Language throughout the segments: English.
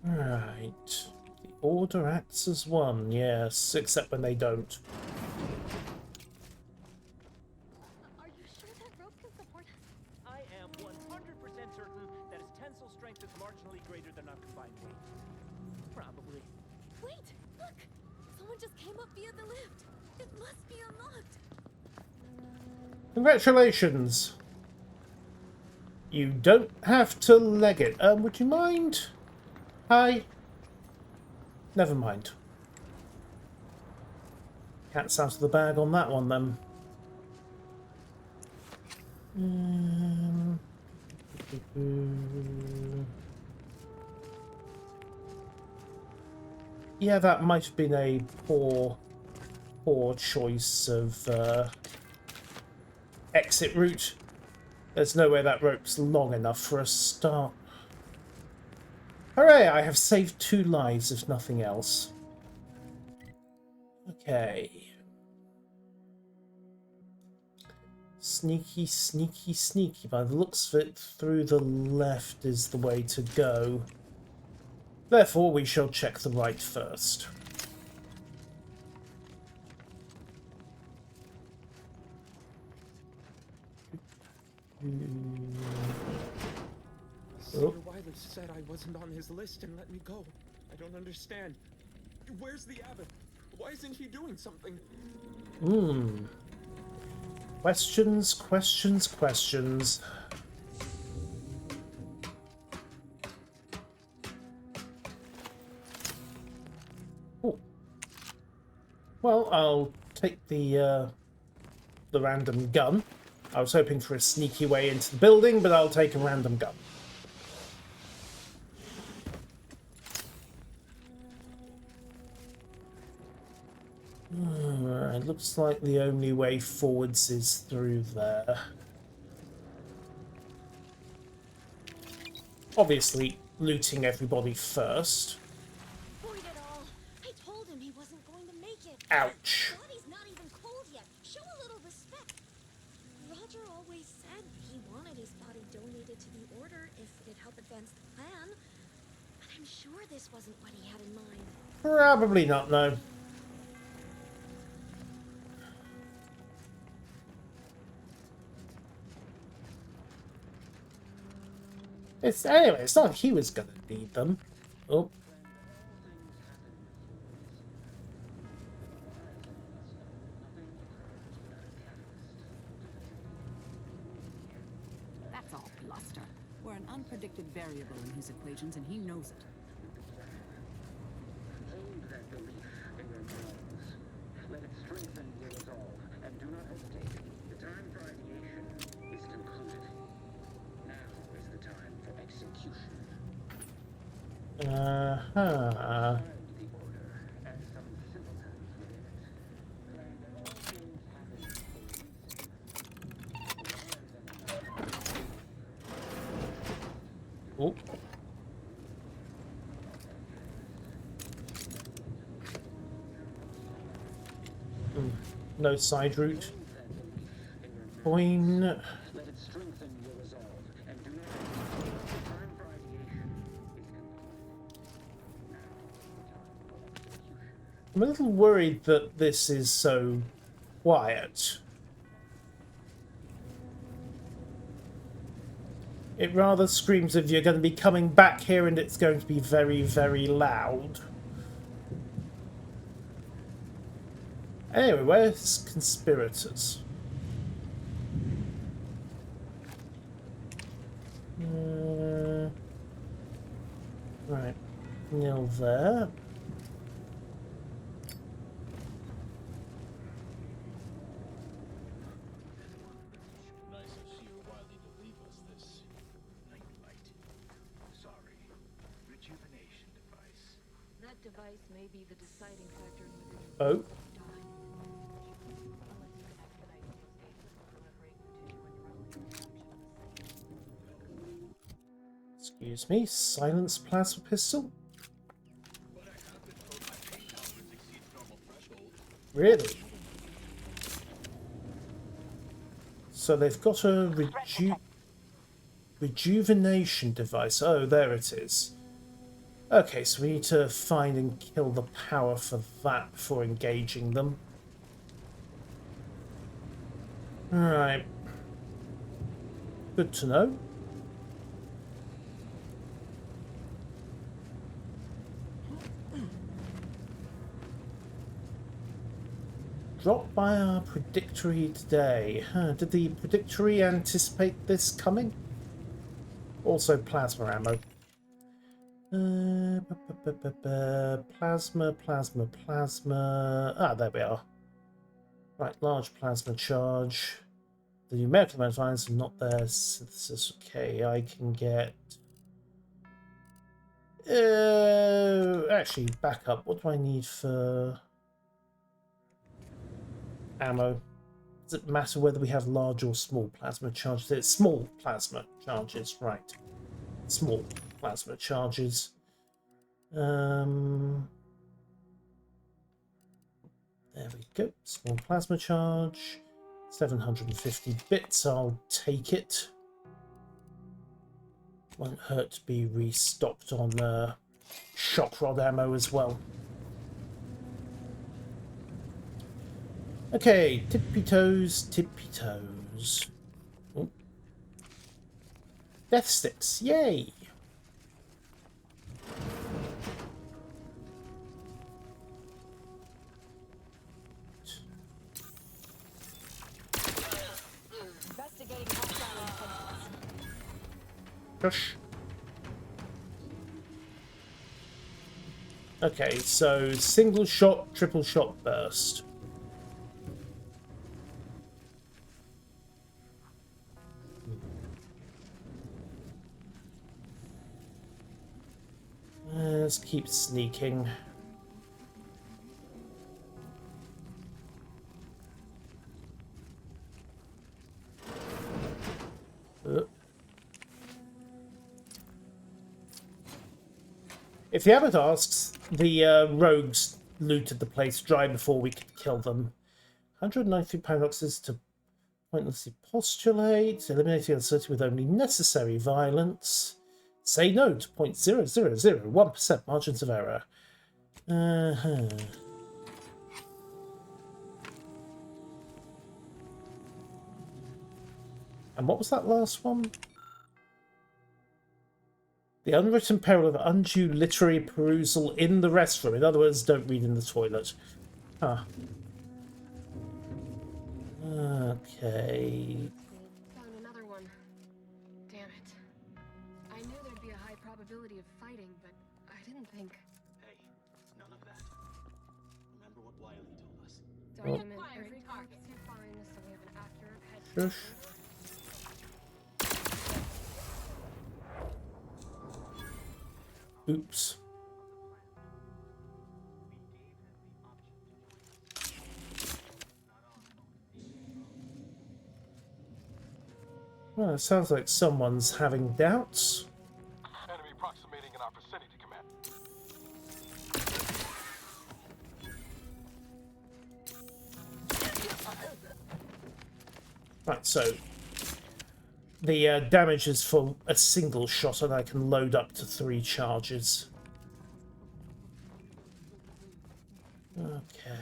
Right. The Order acts as one, yes, except when they don't. Are you sure that rope can support us? I am 100% certain that its tensile strength is marginally greater than our combined weight. Probably. Wait, look! Someone just came up via the lift. It must be unlocked. Congratulations! You don't have to leg it. Would you mind? Hi? Never mind. Cat's out of the bag on that one, then. Yeah, that might have been a poor choice of exit route. There's no way that rope's long enough for a start. Hooray! I have saved 2 lives, if nothing else. Okay. Sneaky, sneaky, sneaky. By the looks of it, through the left is the way to go. Therefore, we shall check the right first. Sir Wiley said I wasn't on his list and let me go. I don't understand. Where's the abbot? Why isn't he doing something? Questions, questions, questions. Oh. Well, I'll take the random gun. I was hoping for a sneaky way into the building, but I'll take a random gun. It looks like the only way forwards is through there. Obviously, looting everybody first. Avoid it all. I told him he wasn't going to make it. Ouch. The body's not even cold yet. Show a little respect. Roger always said he wanted his body donated to the Order if it'd help advance the plan. But I'm sure this wasn't what he had in mind. Probably not, no. Anyway, it's not like he was going to need them. Oh. That's all bluster. We're an unpredicted variable in his equations, and he knows it. Hold that belief in your minds. Let it strengthen your resolve, and do not hesitate. The time for ideation is concluded. Now is the time for execution. Uh-huh. The Order, and some simpletons within it, claim that all things happen for a reason. Oh. No side route. Coin. Let it strengthen your resolve, and do not hesitate. The time for ideation is concluded. Now is the time for execution. I'm a little worried that this is so quiet. It rather screams if you're going to be coming back here and it's going to be very, very loud. Anyway, where's conspirators? Right, nil there. Nice of Sir Wiley to leave us this nightlight. Sorry. Rejuvenation device. That device may be the deciding factor in whether you Oh. Excuse me, silence plasma pistol? But I have been told my pain tolerance exceeds normal threshold. Really? So they've got a rejuvenation device. Oh, there it is. Okay, so we need to find and kill the power for that before engaging them. Alright. Good to know. Dropped by our predictory today. Huh, did the predictory anticipate this coming? Also plasma ammo. Plasma, plasma, plasma. Ah, there we are. Right, large plasma charge. The numerical modifiers are not there. So this is okay. I can get. Actually, back up. What do I need for ammo? Does it matter whether we have large or small plasma charges? It's small plasma charges, right? Small plasma charges. There we go. Small plasma charge. 750 bits. I'll take it. Won't hurt to be restocked on shock rod ammo as well. Okay, tippy toes, tippy toes. Oh. Death sticks, yay! Investigating hostile intentions. Push. Okay, so single shot, triple shot burst. Let's keep sneaking. If the abbot asks, the rogues looted the place dry before we could kill them. 193 paradoxes to pointlessly postulate, eliminating uncertainty with only necessary violence. Say no to 0.0001% margins of error. And what was that last one? The unwritten peril of undue literary perusal in the restroom. In other words, don't read in the toilet. Huh. Okay. Found another one. Damn it. I knew there'd be a high probability of fighting, but I didn't think. Hey, it's none of that. Remember what Wiley told us. Document every target you find so we have an accurate head. Shush. Oops. Well, it sounds like someone's having doubts. Enemy approximating in our vicinity, Command. Right, so the damage is for a single shot, and I can load up to 3 charges. Okay.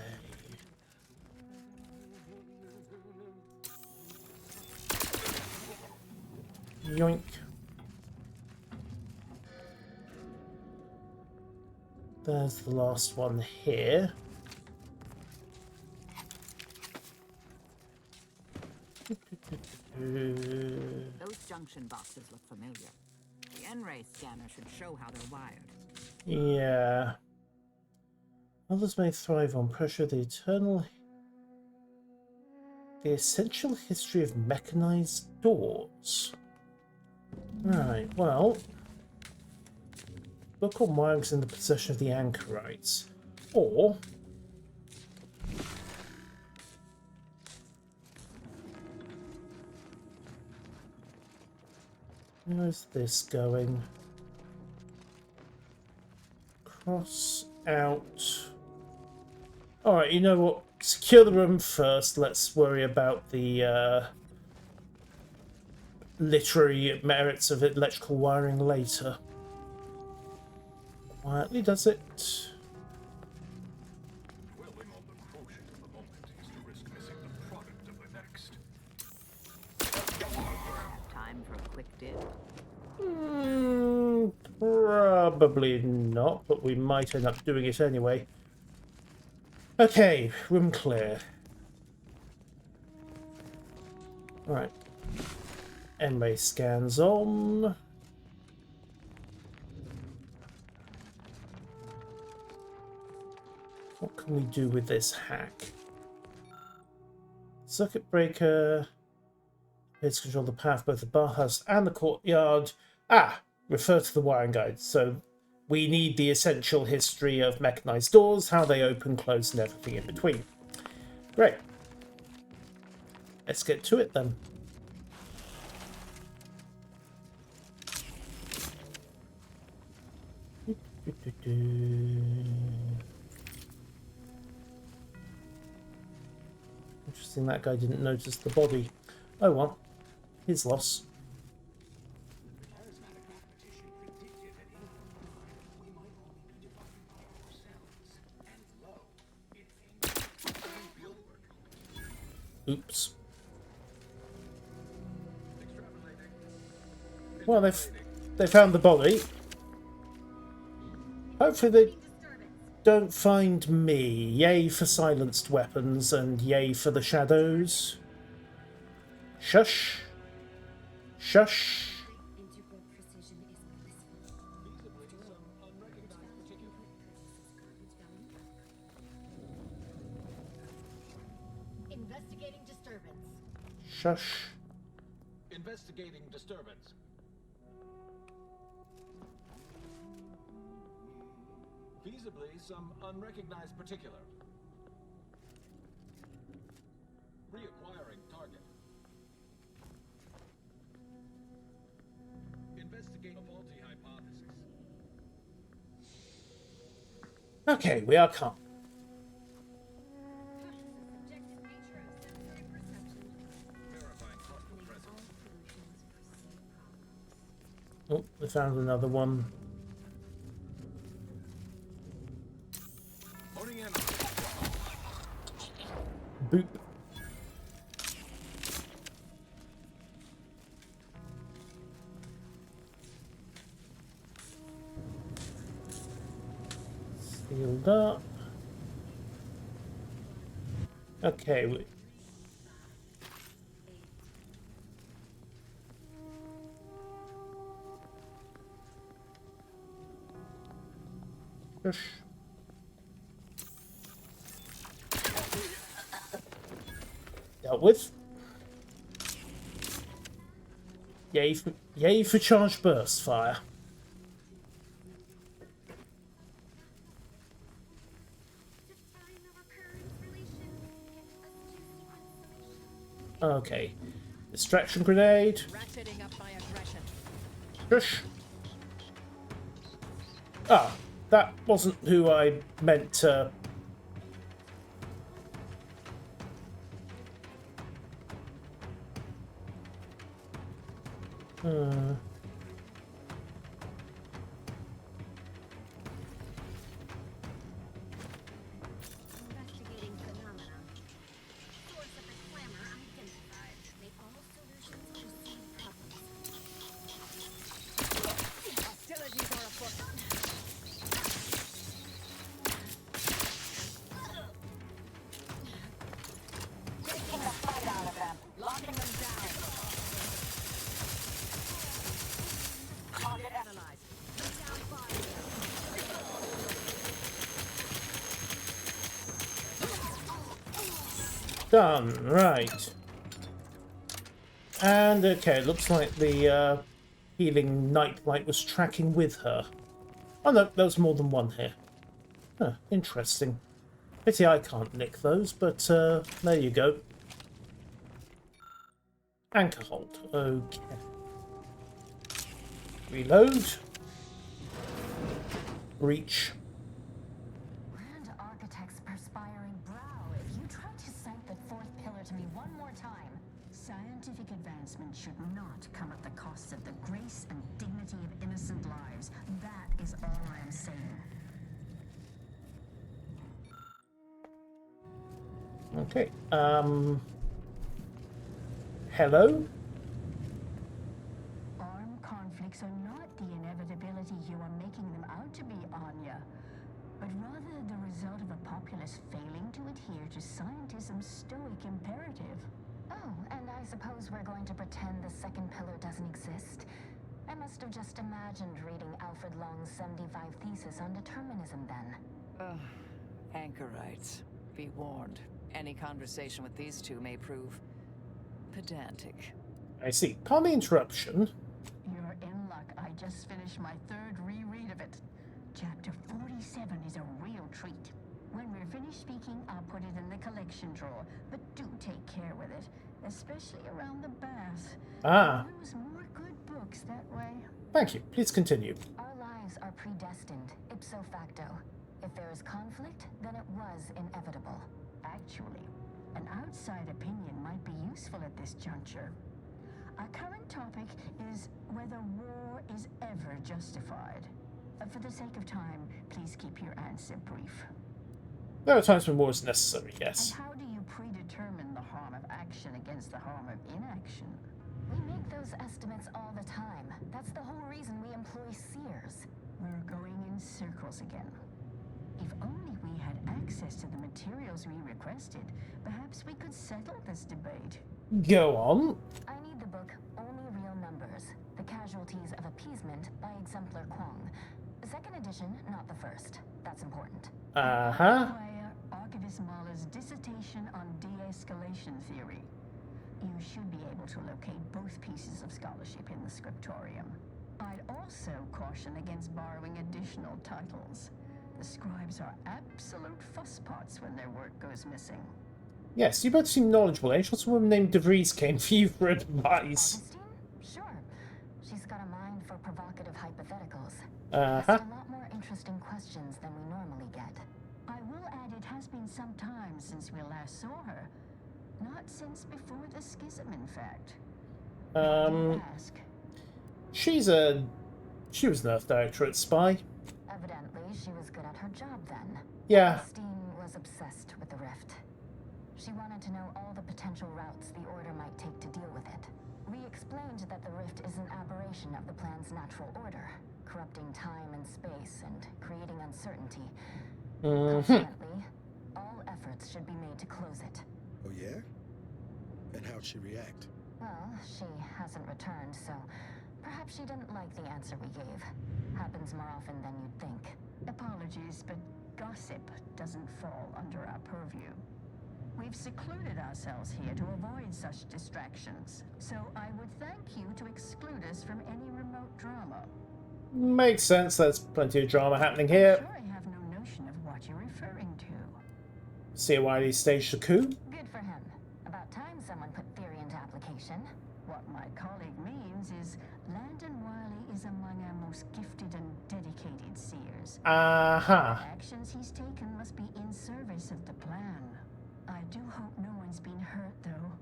Yoink. There's the last one here. Those junction boxes look familiar. The N-ray scanner should show how they're wired. Yeah. Others may thrive on pressure. The essential history of mechanized doors. Right, well. Book on wirings in the possession of the anchorites. Or where's this going? Cross out. Alright, you know what? Secure the room first. Let's worry about the literary merits of electrical wiring later. Quietly does it. Dwelling on the quotient of the moment is to risk missing the product of the next. Time for a quick dip. Probably not, but we might end up doing it anyway. Okay, room clear. Right. M-ray scans on. What can we do with this hack? Circuit breaker. Appears to control the power of both the bathhouse and the courtyard. Refer to the wiring guide. So we need the essential history of mechanized doors, how they open, close, and everything in between. Great. Let's get to it then. Interesting that guy didn't notice the body. Oh well, his loss. Oops. Well, they found the body. Hopefully they don't find me. Yay for silenced weapons and yay for the shadows. Shush. Shush. Integral precision is blissful. Investigating disturbance. Shush. Investigating disturbance. Feasibly some unrecognized particular. Reacquiring target. Investigate a faulty hypothesis. Okay, we are calm. Verifying cluster presence. Oh, they found another one. Honing in. Boop. Sealed up. Okay. Shush. Dealt with. Yay for charged burst fire. Okay. Distraction grenade. Ratcheting up my aggression. Shush. Ah, that wasn't who I meant to. Investigating phenomena. Source of the clamor identified. May all solutions precede problems. Hostilities are afoot. Taking the fight out of them. Locking them down. Target analyzed. Down fire. Done. Right. And okay, looks like the healing nightlight was tracking with her. Oh no, there was more than one here. Huh, interesting. Pity I can't nick those, but there you go. Anchor hold. Okay. Reload. Breach. Grand Architect's perspiring brow, if you try to cite the fourth pillar to me one more time, scientific advancement should not come at the cost of the grace and dignity of innocent lives. That is all I am saying. Okay. Hello? Armed conflicts are not the inevitability you are making them out to be, Anya, but rather the result of a populace failing to adhere to scientism's stoic imperative. Oh, and I suppose we're going to pretend the second pillar doesn't exist? I must have just imagined reading Alfred Long's 75 thesis on determinism then. Anchorites, be warned. Any conversation with these two may prove pedantic. I see. Pardon the interruption. You're in luck. I just finished my third reread of it. Chapter 47 is a real treat. When we're finished speaking, I'll put it in the collection drawer, but do take care with it, especially around the bath. Ah. There's more good books that way. Thank you. Please continue. Our lives are predestined, ipso facto. If there is conflict, then it was inevitable. Actually, an outside opinion might be useful at this juncture. Our current topic is whether war is ever justified. For the sake of time, please keep your answer brief. There are times when war is necessary, yes. And how do you predetermine the harm of action against the harm of inaction? We make those estimates all the time. That's the whole reason we employ seers. We're going in circles again. If only we had access to the materials we requested, perhaps we could settle this debate. Go on. I need the book Only Real Numbers, The Casualties of Appeasement by Exemplar Kwong. The second edition, not the first. That's important. Uh-huh. Archivist Mahler's dissertation on de-escalation theory. You should be able to locate both pieces of scholarship in the scriptorium. I'd also caution against borrowing additional titles. The scribes are absolute fusspots when their work goes missing. Yes, you both seem knowledgeable. Any chance a woman named DeVries came for you for advice? Augustine? Sure. She's got a mind for provocative hypotheticals. Uh-huh. Asked a lot more interesting questions than we normally get. I will add it has been some time since we last saw her. Not since before the schism, in fact. Ask. She was an Earth Directorate spy. Evidently, she was good at her job then. Yeah. Augustine was obsessed with the rift. She wanted to know all the potential routes the Order might take to deal with it. We explained that the rift is an aberration of the plan's natural order, corrupting time and space and creating uncertainty. Consequently, all efforts should be made to close it. Oh yeah? And how'd she react? Well, she hasn't returned, so perhaps she didn't like the answer we gave. Happens more often than you'd think. Apologies, but gossip doesn't fall under our purview. We've secluded ourselves here to avoid such distractions, so I would thank you to exclude us from any remote drama. Makes sense. There's plenty of drama happening here. I'm sure I have no notion of what you're referring to. See why he staged a coup? Good for him. About time someone put theory into application. What my colleague means is Landon Wiley is among our most gifted and dedicated seers. Uh-huh. The actions he's taken must be in service of the plan. I do hope no one's been hurt, though.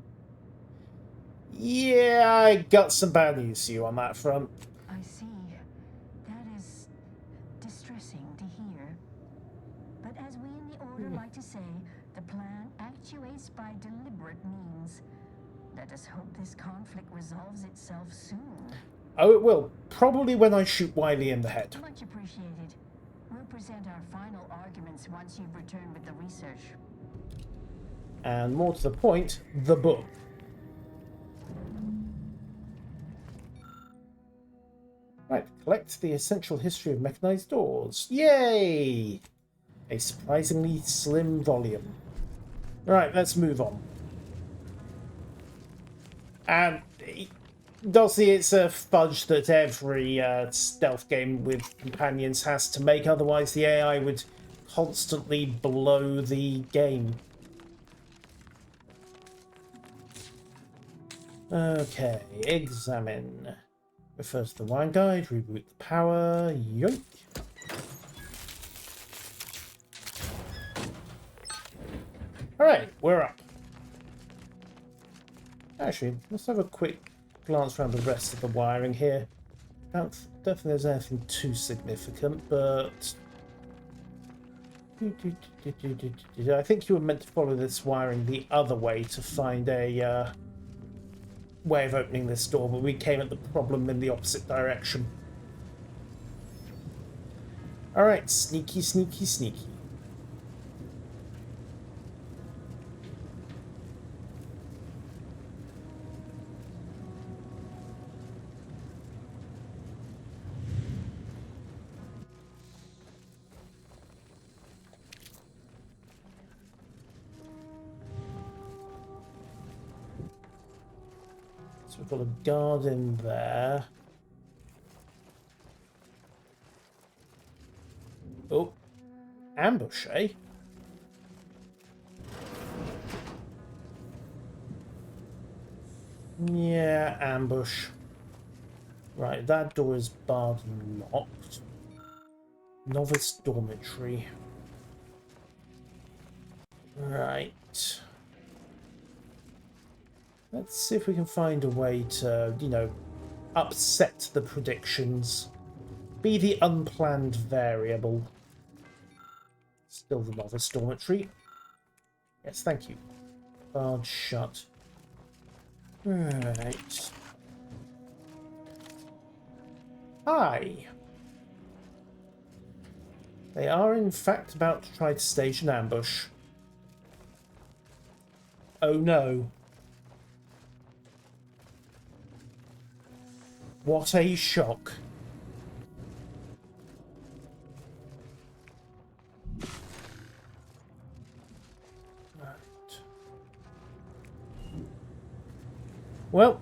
Yeah, I got some bad news for you on that front. I see. That is distressing to hear. But as we in the Order like to say, the plan actuates by deliberate means. Let us hope this conflict resolves itself soon. Oh, it will. Probably when I shoot Wiley in the head. Much appreciated. We'll present our final arguments once you've returned with the research. And more to the point, the book. Right, collect the essential history of mechanized doors. Yay! A surprisingly slim volume. Right, let's move on. And obviously it's a fudge that every stealth game with companions has to make, otherwise the AI would constantly blow the game. Okay, examine. Refer to the wine guide, reboot the power, yoink. Alright, we're up. Actually, let's have a quick glance around the rest of the wiring here. Don't think there's anything too significant, but I think you were meant to follow this wiring the other way to find a way of opening this door, but we came at the problem in the opposite direction. Alright, sneaky, sneaky, sneaky. So we've got a guard in there. Oh, ambush, eh? Yeah, ambush. Right, that door is barred and locked. Novice dormitory. Right. Let's see if we can find a way to, you know, upset the predictions. Be the unplanned variable. Still the novice dormitory. Yes, thank you. Barred shut. Right. Hi. They are in fact about to try to stage an ambush. Oh no. What a shock. Right. Well,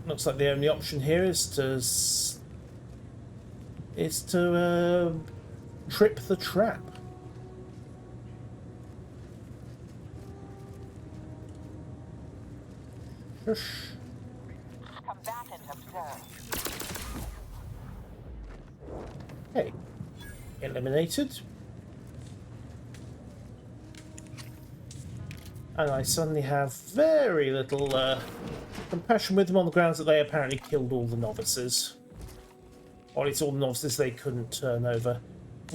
looks like the only option here is to trip the trap. Shush. Combatant observed. Hey, eliminated. And I suddenly have very little compassion with them on the grounds that they apparently killed all the novices. Or at least all the novices they couldn't turn over.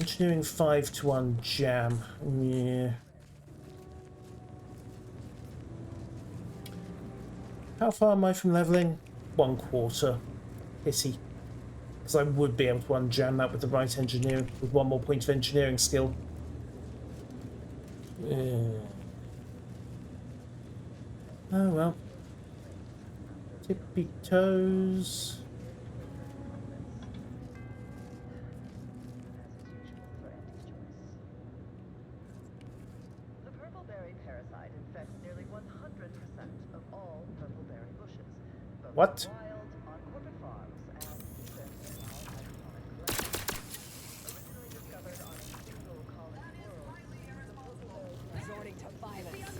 Engineering 5 to 1 jam. Yeah. How far am I from leveling? 1/4. Pity. Because I would be able to unjam that with the right engineering, with one more point of engineering skill. Oh well. Tippy toes. The purpleberry parasite infects nearly 100% of all purpleberry bushes, both What? wild, on corporate farms, and even in our hydroponic collections. Originally discovered on a single colony world, the purpleberry Resorting to violence.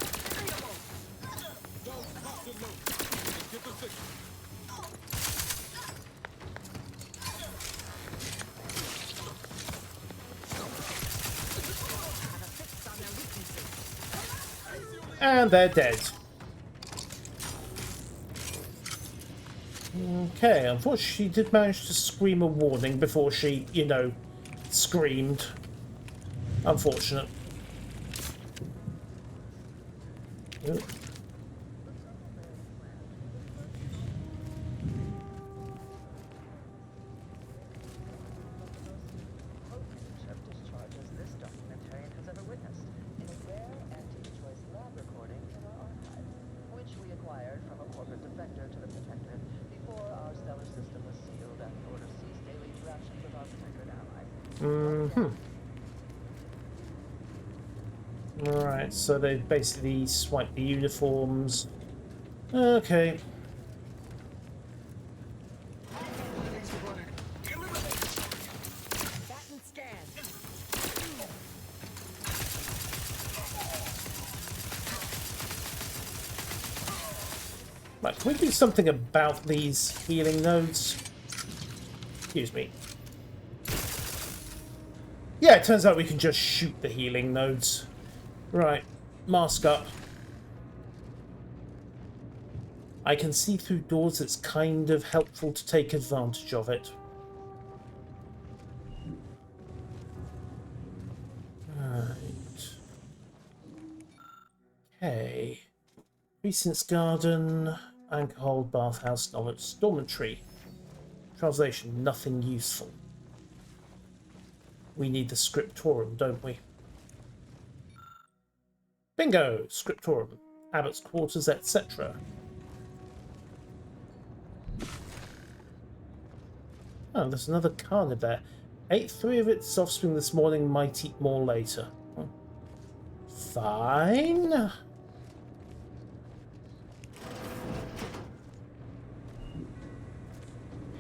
And they're dead. Okay, unfortunately she did manage to scream a warning before she, you know, screamed. Unfortunate. Oop. of discharges this documentarian has ever witnessed in a rare anti-choice lab recording in our archive, which we acquired from a corporate defector to the Protectorate before our stellar system was sealed and the Order ceased daily interactions with our Protectorate allies. Alright, so they basically swiped the uniforms. Okay. Right, can we do something about these healing nodes? Excuse me. Yeah, it turns out we can just shoot the healing nodes. Right, mask up. I can see through doors. It's kind of helpful to take advantage of it. Right. Okay. Precinct's garden, alcohol, bathhouse, knowledge, dormitory. Translation, nothing useful. We need the scriptorium, don't we? Bingo! Scriptorium. Abbot's quarters, etc. Oh, there's another carnid there. Ate 3 of its offspring this morning, might eat more later. Oh. Fine.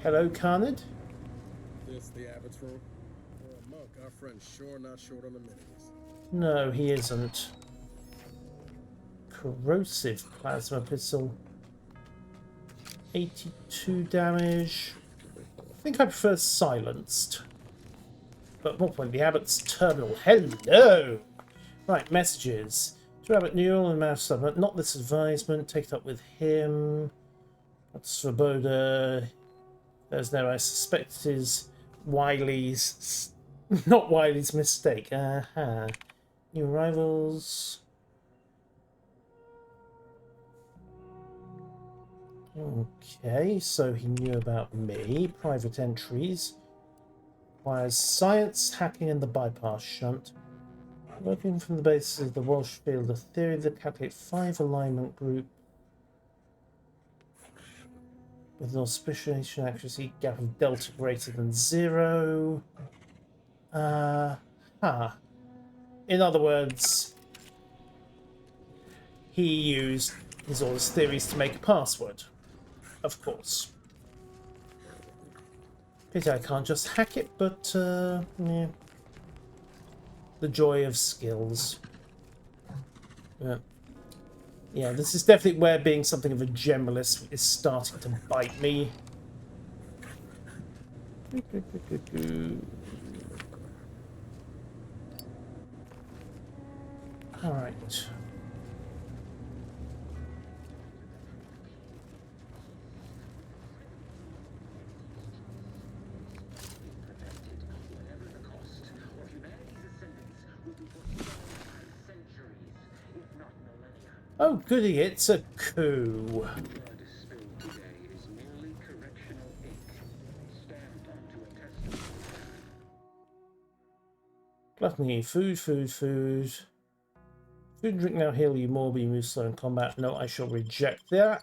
Hello, carnid. This the abbot's room? For a monk, our friend's sure not short on amenities. No, he isn't. Corrosive plasma pistol. 82 damage. I think I prefer silenced. But more point, the Abbot's terminal. Hello! Right, messages. To Abbot Newell and Mouse Summit. Not this advisement. Take it up with him. That's Svoboda. There's no, I suspect it is Wiley's. Not Wiley's mistake. Aha. New arrivals. Okay, so he knew about me. Private entries. Requires science, hacking, and the bypass shunt. Working from the basis of the Walsh field of theory that calculate 5 alignment group with an auspiciation accuracy gap of delta greater than 0. In other words, he used his orders theories to make a password. Of course. Pity I can't just hack it, but yeah. The joy of skills. Yeah, this is definitely where being something of a generalist is starting to bite me. Alright. Oh goody, it's a coup. Gluttony, food. Food and drink now heal you more, but you move slow in combat. No, I shall reject that.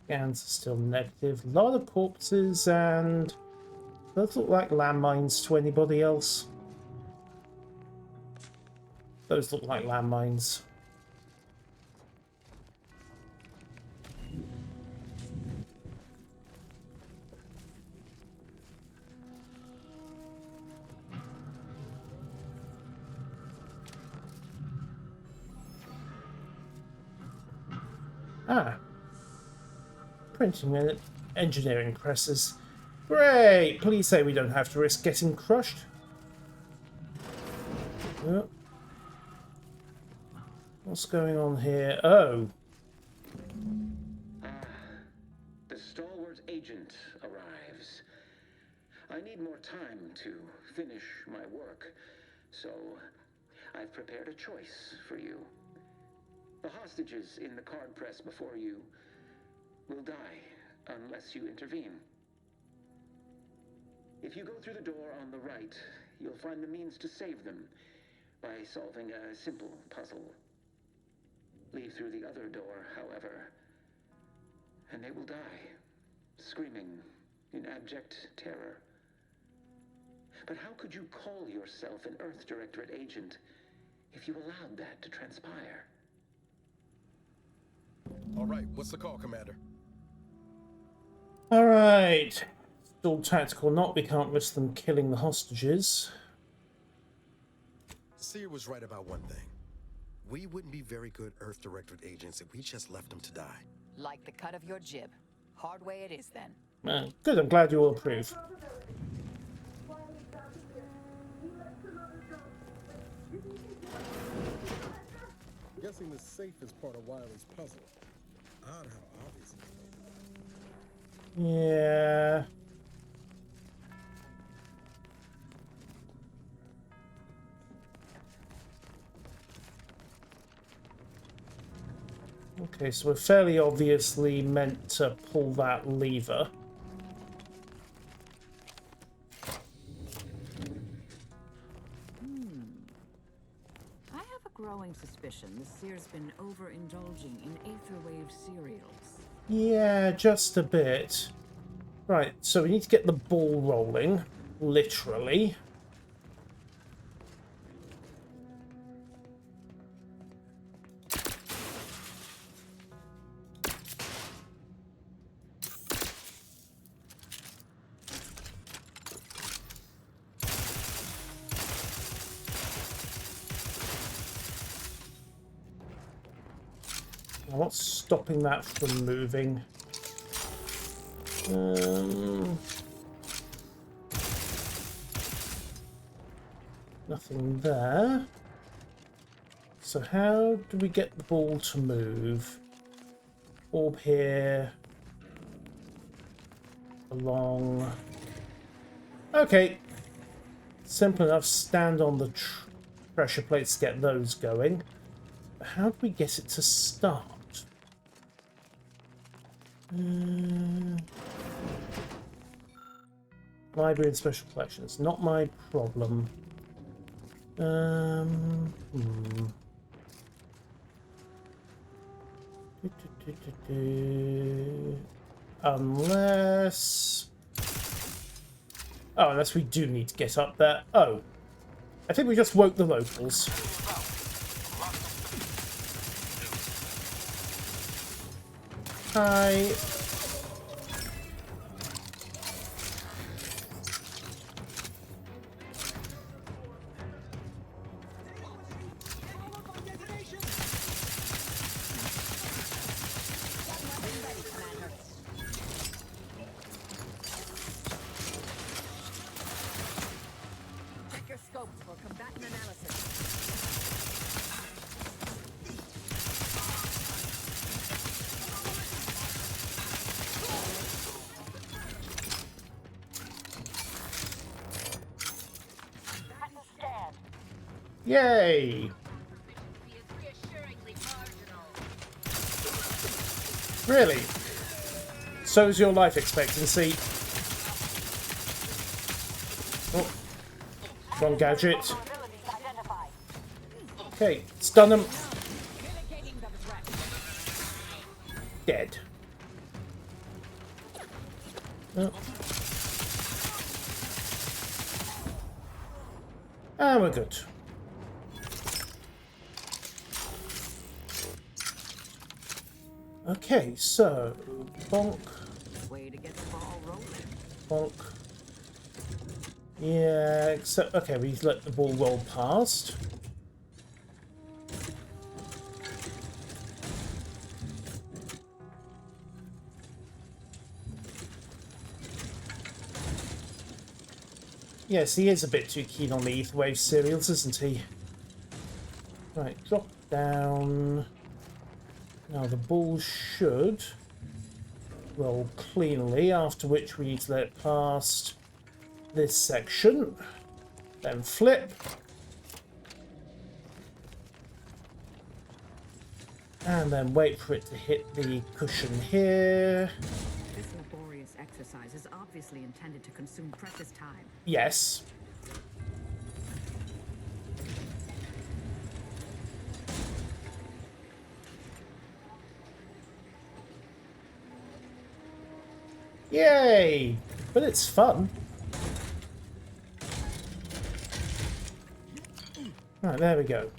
Scans are still negative. A lot of corpses, and those look like landmines to anybody else. Those look like landmines. Ah. Printing and engineering presses. Great! Please say we don't have to risk getting crushed. Oh. What's going on here? Oh. The stalwart agent arrives. I need more time to finish my work, so I've prepared a choice for you. The hostages in the card press before you will die unless you intervene. If you go through the door on the right, you'll find the means to save them by solving a simple puzzle. Leave through the other door, however, and they will die, screaming in abject terror. But how could you call yourself an Earth Directorate agent if you allowed that to transpire? All right, what's the call, Commander? All right. All tactical or not, we can't risk them killing the hostages. Seer was right about one thing. We wouldn't be very good Earth Directorate agents if we just left them to die. Like the cut of your jib. Hard way it is, then. Good, I'm glad you all approve. Guessing the safe is part of Wiley's puzzle. Odd how obvious it is. Yeah. Okay, so we're fairly obviously meant to pull that lever. I have a growing suspicion the Seer's been overindulging in Aetherwave cereals. Yeah, just a bit. Right, so we need to get the ball rolling, literally. What's stopping that from moving? Nothing there. So how do we get the ball to move? Orb here. Along. Okay. Simple enough. Stand on the pressure plates to get those going. But how do we get it to start? Library and special collections. Not my problem. Unless... Oh, unless we do need to get up there. Oh. I think we just woke the locals. Hi. Check your scopes for combatant analysis. Yay! Really? So is your life expectancy. Oh. Wrong gadget. Okay, stun them. Dead. Oh. And we're good. Okay, so bonk. Way to get the ball rolling. Bonk. Yeah, except okay, we let the ball roll past. Yes, he is a bit too keen on the Aetherwave cereals, isn't he? Right, drop down. Now the ball should roll cleanly, after which we need to let it past this section. Then flip. And then wait for it to hit the cushion here. This laborious exercise is obviously intended to consume precious time. Yes. Yay! But it's fun. Right, there we go.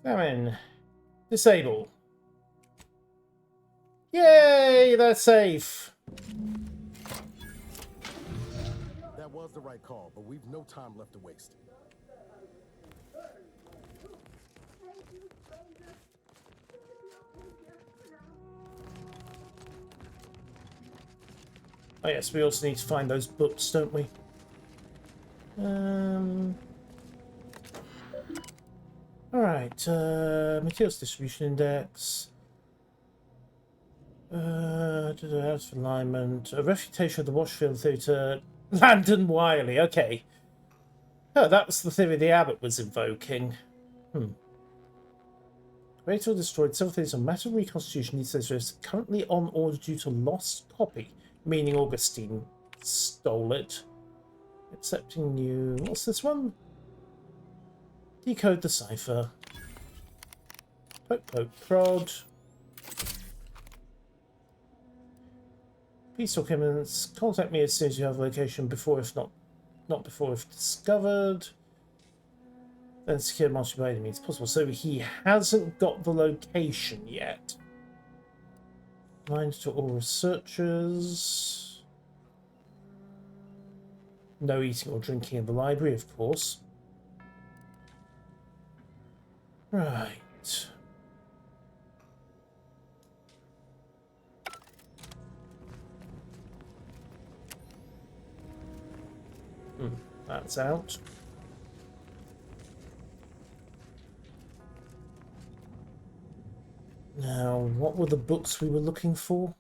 Examine. Disable. Yay! They're safe. the right call, but we've no time left to waste. Oh yes, we also need to find those books, don't we? Alright, materials distribution index. House of alignment. A refutation of the Washfield Theatre. Landon Wiley, okay. Oh, that was the theory the abbot was invoking. Creator destroyed several things on matter reconstitution. He says it's currently on order due to lost copy, meaning Augustine stole it. Accepting new. What's this one? Decode the cipher. Poke, poke, prod. Peace documents. Contact me as soon as you have a location. Before, if not before, if discovered. Then secure monster by any means possible. So he hasn't got the location yet. Mind to all researchers. No eating or drinking in the library, of course. Right. That's out. Now, what were the books we were looking for?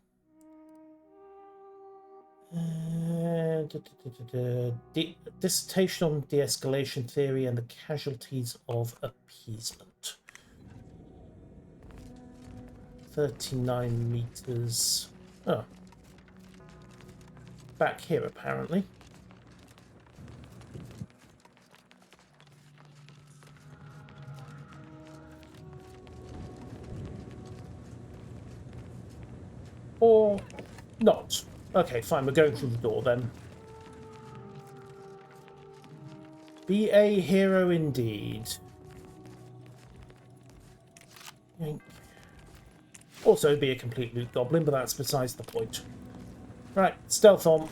Dissertation on de-escalation theory and the casualties of appeasement. 39 meters. Oh. Back here, apparently. Or not. Okay, fine, we're going through the door then. Be a hero indeed. Also be a complete loot goblin, but that's besides the point. Right, stealth on.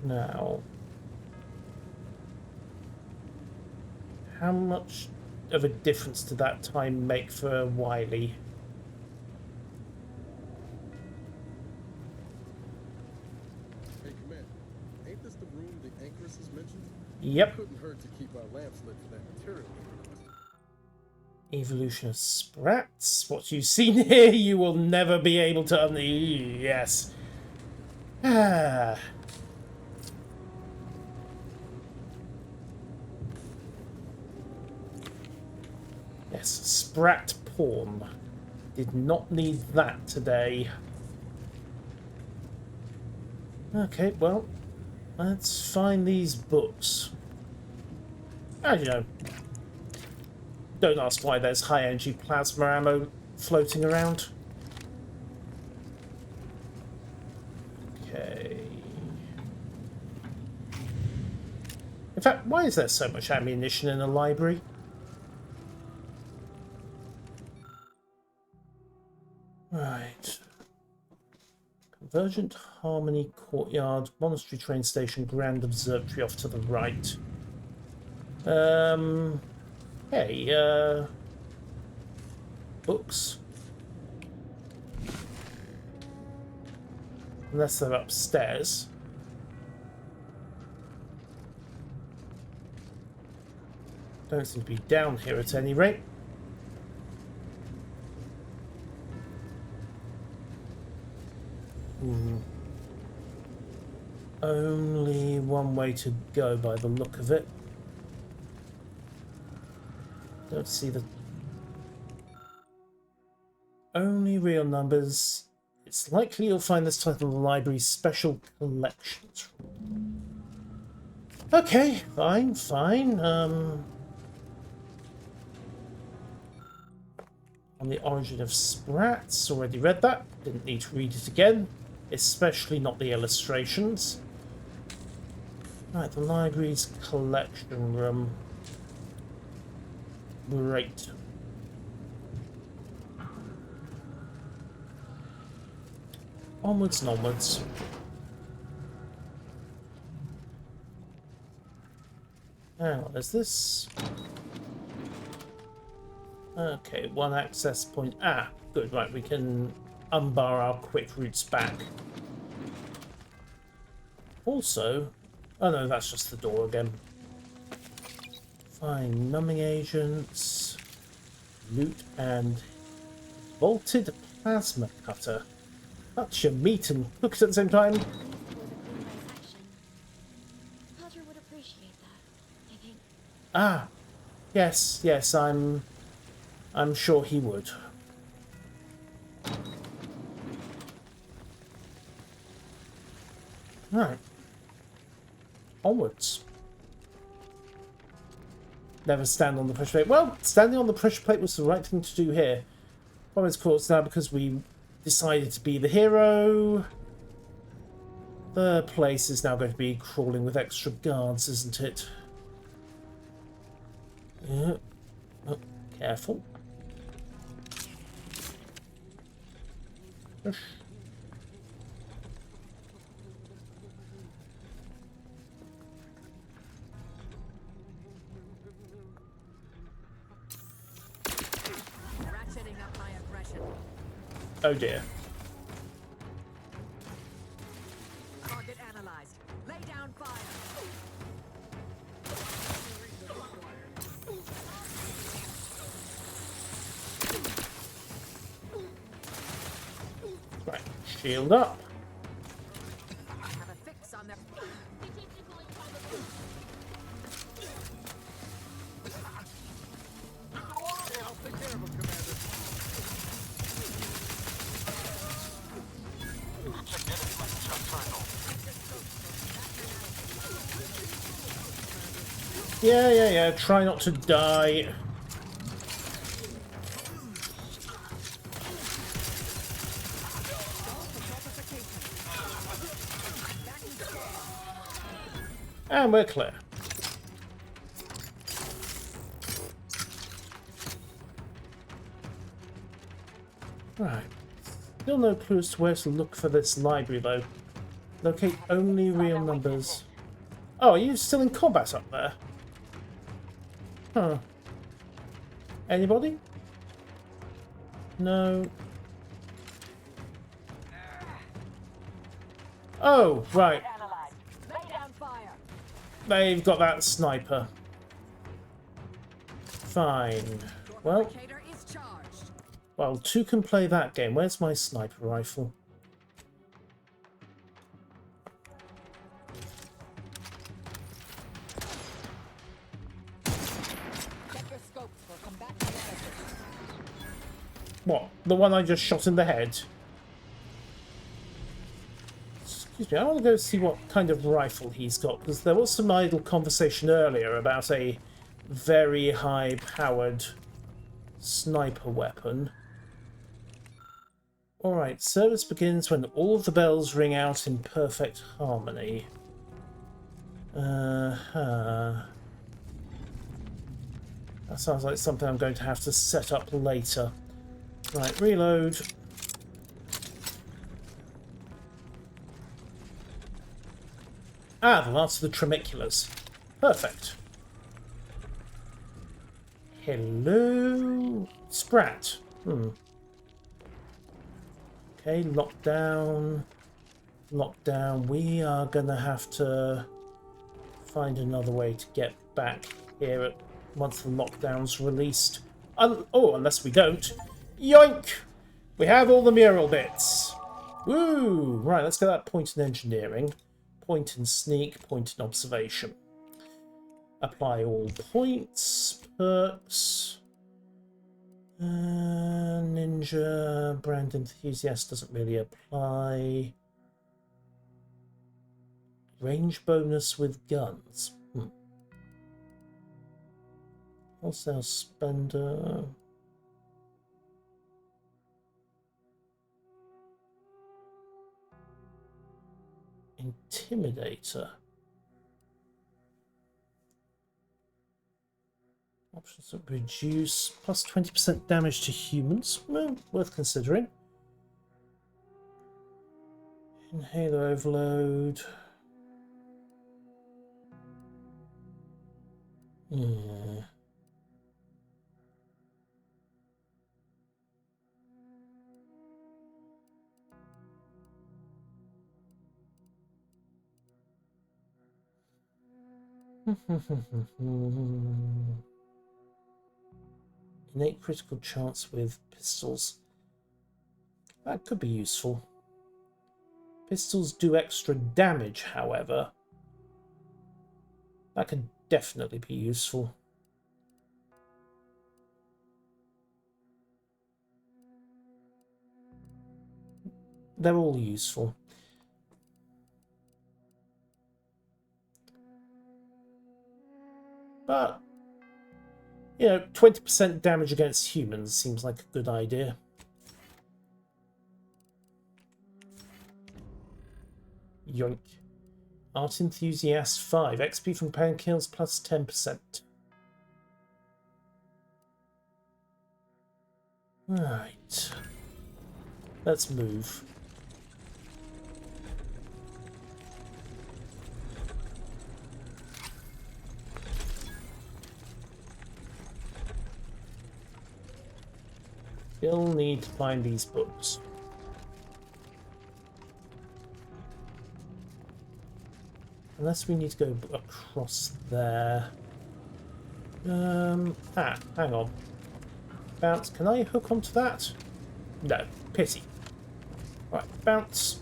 Now, how much of a difference did that time make for Wiley? Hey, Command. Ain't this the room the Anchoress has mentioned? Yep. Couldn't hurt to keep our lamps lit for that material. Evolution of sprats. What you've seen here, you will never be able to yes. Ah. Yes, sprat porn. Did not need that today. Okay, well, let's find these books. As you know, don't ask why there's high energy plasma ammo floating around. Okay. In fact, why is there so much ammunition in a library? Right. Convergent Harmony Courtyard, Monastery Train Station, Grand Observatory off to the right. Hey, books. Unless they're upstairs. Don't seem to be down here at any rate. Only one way to go by the look of it. Don't see the only real numbers. It's likely you'll find this title in the library's special collections. Okay, fine. On the origin of sprats, already read that. Didn't need to read it again, especially not the illustrations. Right, the library's collection room. Great. Onwards and onwards. Now, there's this. Okay, one access point. Ah, good, right, we can unbar our quick routes back. Also, oh no, that's just the door again. Fine, numbing agents, loot and bolted plasma cutter. Cut your meat and cook it at the same time. Roger would appreciate that, I think. Ah, yes, yes, I'm sure he would. Right. Onwards. Never stand on the pressure plate. Well, standing on the pressure plate was the right thing to do here. Problem is, of course, now because we decided to be the hero, the place is now going to be crawling with extra guards, isn't it? Yeah. Oh, careful. Push. Ratcheting up my aggression. Oh dear. Target analyzed. Lay down fire. Right, shield up. Have a fix on their. Yeah. Try not to die. And we're clear. Right. Still no clue as to where to look for this library, though. Locate only real numbers. Oh, are you still in combat up there? Huh. Anybody? No. Oh, right. Lay down fire. They've got that sniper. Fine. Well, Fabricator is charged. well, two can play that game. Where's my sniper rifle? Check your scopes for combat analysis. What? The one I just shot in the head? Excuse me, I want to go see what kind of rifle he's got, because there was some idle conversation earlier about a very high-powered sniper weapon. Alright, service begins when all of the bells ring out in perfect harmony. That sounds like something I'm going to have to set up later. Right, reload. Ah, the last of the Tremiculars. Perfect. Hello? Sprat. Okay, lockdown. Lockdown. We are gonna have to find another way to get back here once the lockdown's released. Oh, unless we don't. Yoink! We have all the mural bits. Woo! Right, let's get that point in engineering. Point in sneak, point in observation. Apply all points, perks. Ninja, brand enthusiast doesn't really apply. Range bonus with guns. Wholesale spender. Intimidator. Options that reduce plus 20% damage to humans. Well, worth considering. Halo overload. Yeah. Innate critical chance with pistols. That could be useful. Pistols do extra damage, however. That could definitely be useful. They're all useful. But, you know, 20% damage against humans seems like a good idea. Yoink. Art Enthusiast 5. XP from pound kills plus 10%. Right. Let's move. Still need to find these books. Unless we need to go across there. Hang on. Bounce. Can I hook onto that? No. Pity. Right, bounce.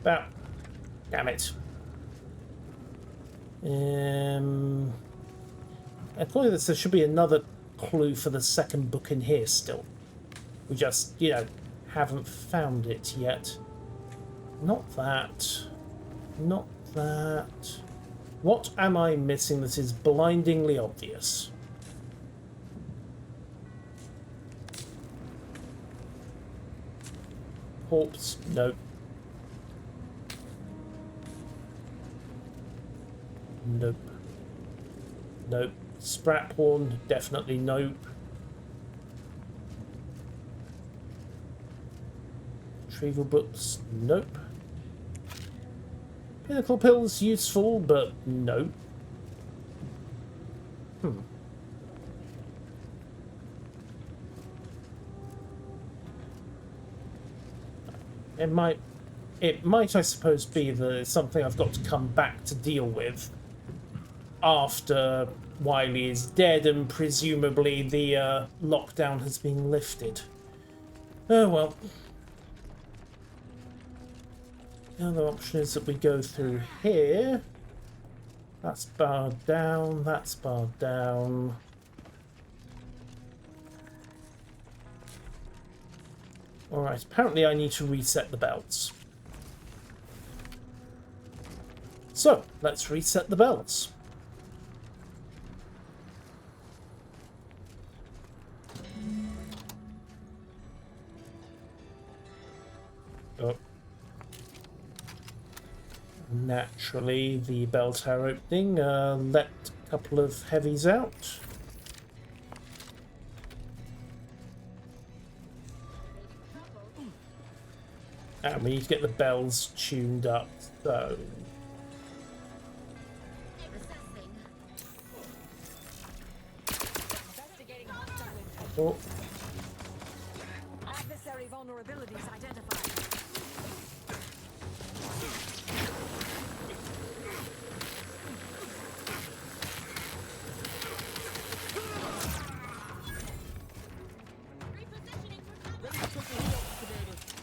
Bounce. Damn it. According to this, there should be another clue for the second book in here still. We just, you know, haven't found it yet. Not that. Not that. What am I missing that is blindingly obvious? Corpse? Nope. Nope. Nope. Sprat porn? Definitely nope. Retrieval books? Nope. Pinnacle pills useful, but nope. It might, I suppose, be something I've got to come back to deal with after Wiley is dead and presumably the lockdown has been lifted. Oh well. The other option is that we go through here. That's barred down, that's barred down. Alright, apparently I need to reset the belts. So, let's reset the belts. Oh. Naturally, the bell tower opening let a couple of heavies out. And we need to get the bells tuned up, so... Oh. Adversary vulnerabilities identified.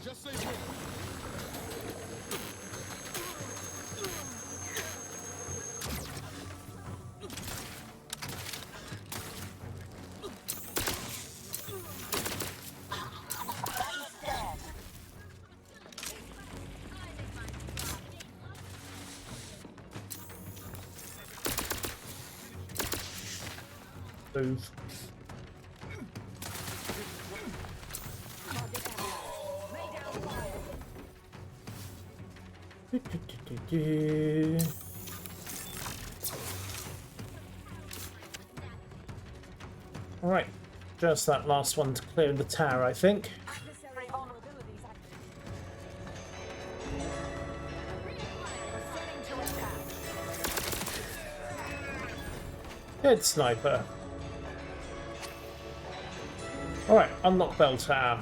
Just say so. Move. Alright, just that last one to clear the tower, I think. Head sniper. Alright, unlock bell tower.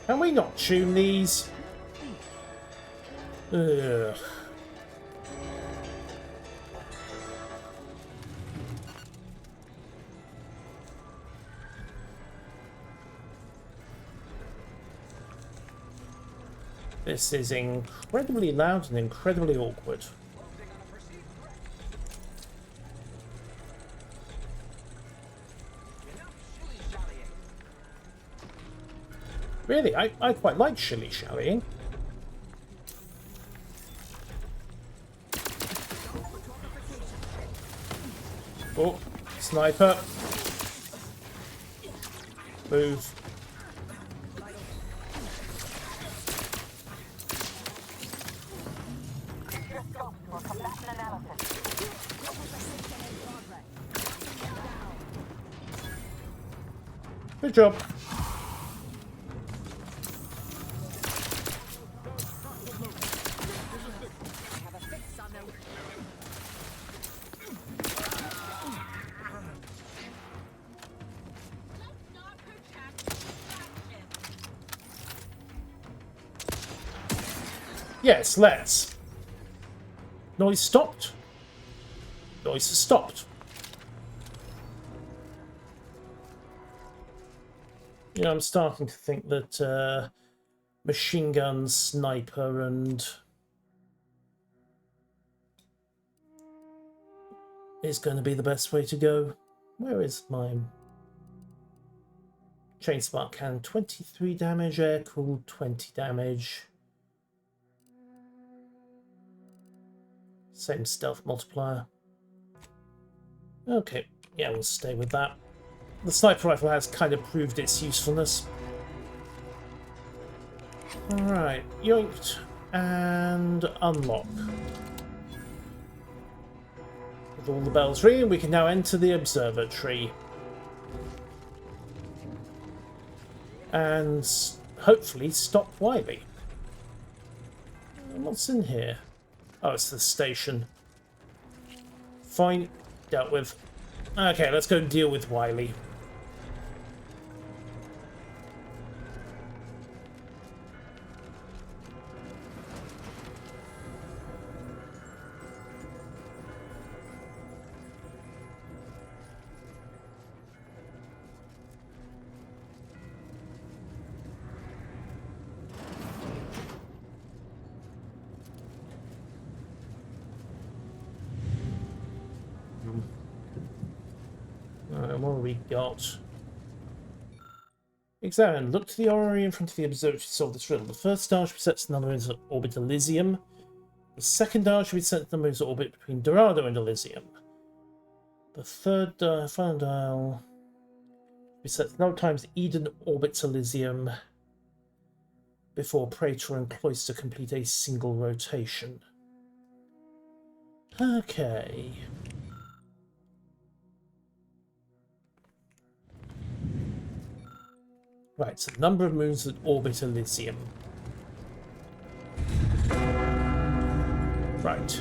Can we not tune these? Ugh. This is incredibly loud and incredibly awkward. Really, I quite like shilly-shallying. Oh, sniper. Move. Good job. Yes, let's. Noise stopped. Noise has stopped. You know, I'm starting to think that machine gun, sniper, and is going to be the best way to go. Where is mine? Chain spark cannon, 23 damage, air cooled, 20 damage. Same stealth multiplier. Okay, yeah, we'll stay with that. The sniper rifle has kind of proved its usefulness. Alright, yoinked and unlock. With all the bells ringing, we can now enter the observatory. And hopefully stop Wiley. What's in here? Oh, it's the station. Fine, dealt with. Okay, let's go deal with Wiley. What have we got? Examine. Look to the orrery in front of the observatory to solve this riddle. The first star should be set to the number of orbit Elysium. The second dial should be set to the number of orbit between Dorado and Elysium. The third final dial should be set to the number of times Eden orbits Elysium before Praetor and Cloister complete a single rotation. Okay. Right, so the number of moons that orbit Elysium. Right.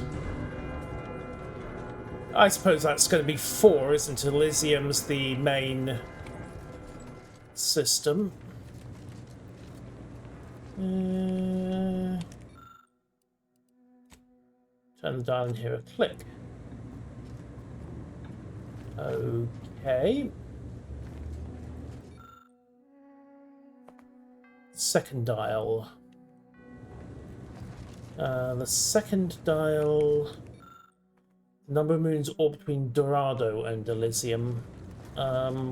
I suppose that's going to be 4, isn't it? Elysium's the main system. Turn the dial in here a click. Okay. Second dial. The second dial. Number of moons orbit between Dorado and Elysium.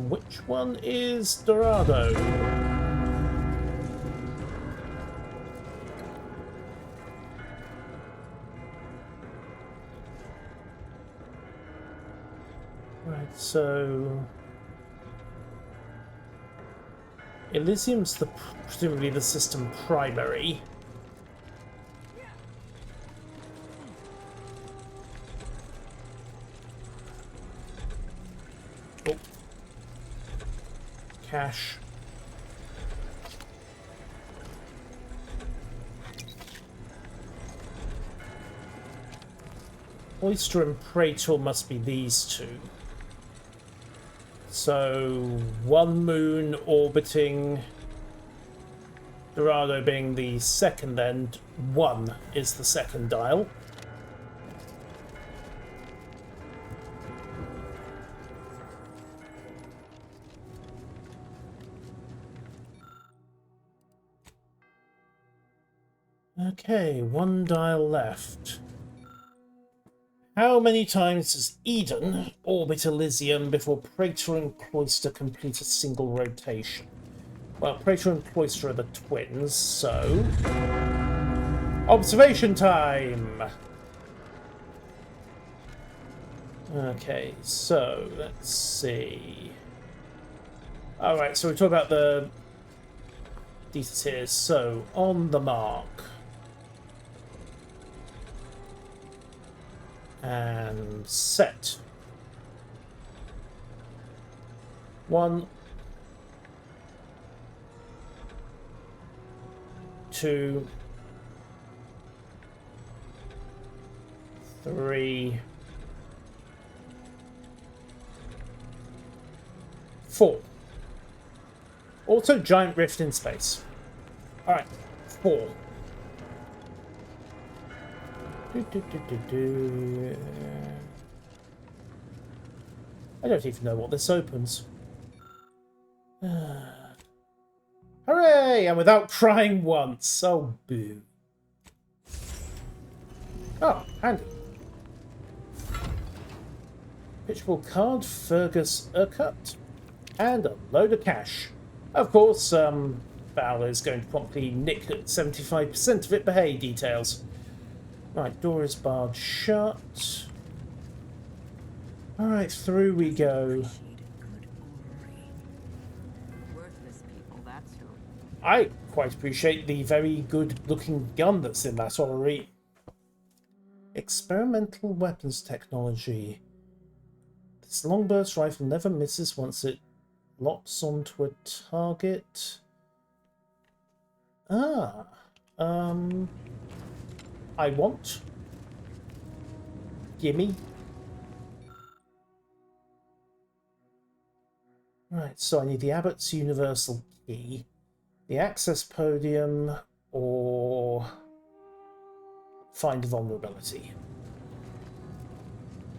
Which one is Dorado? Right, so Elysium's presumably the system primary. Oh. Cash. Cloister and Praetor must be these two. So, one moon orbiting Dorado being the second end, one is the second dial. Okay, one dial left. How many times does Eden orbit Elysium before Praetor and Cloister complete a single rotation? Well, Praetor and Cloister are the twins, so... Observation time! Okay, so, let's see... Alright, so we talk about the details here. So, on the mark. And set. 1, 2, 3, 4. Also, giant rift in space. Alright, 4. I don't even know what this opens. Hooray! And without crying once. Oh, boo. Oh, handy. Pitchable card, Fergus Urquhart, and a load of cash. Of course, Val is going to promptly nick 75% of it, but hey, details. Right, door is barred shut. Alright, through we go. Worthless people, that's who. I quite appreciate the very good-looking gun that's in that orrery. Experimental weapons technology. This long-burst rifle never misses once it locks onto a target. Ah. I want. Gimme. Right, so I need the Abbott's Universal Key, the Access Podium, or Find a Vulnerability.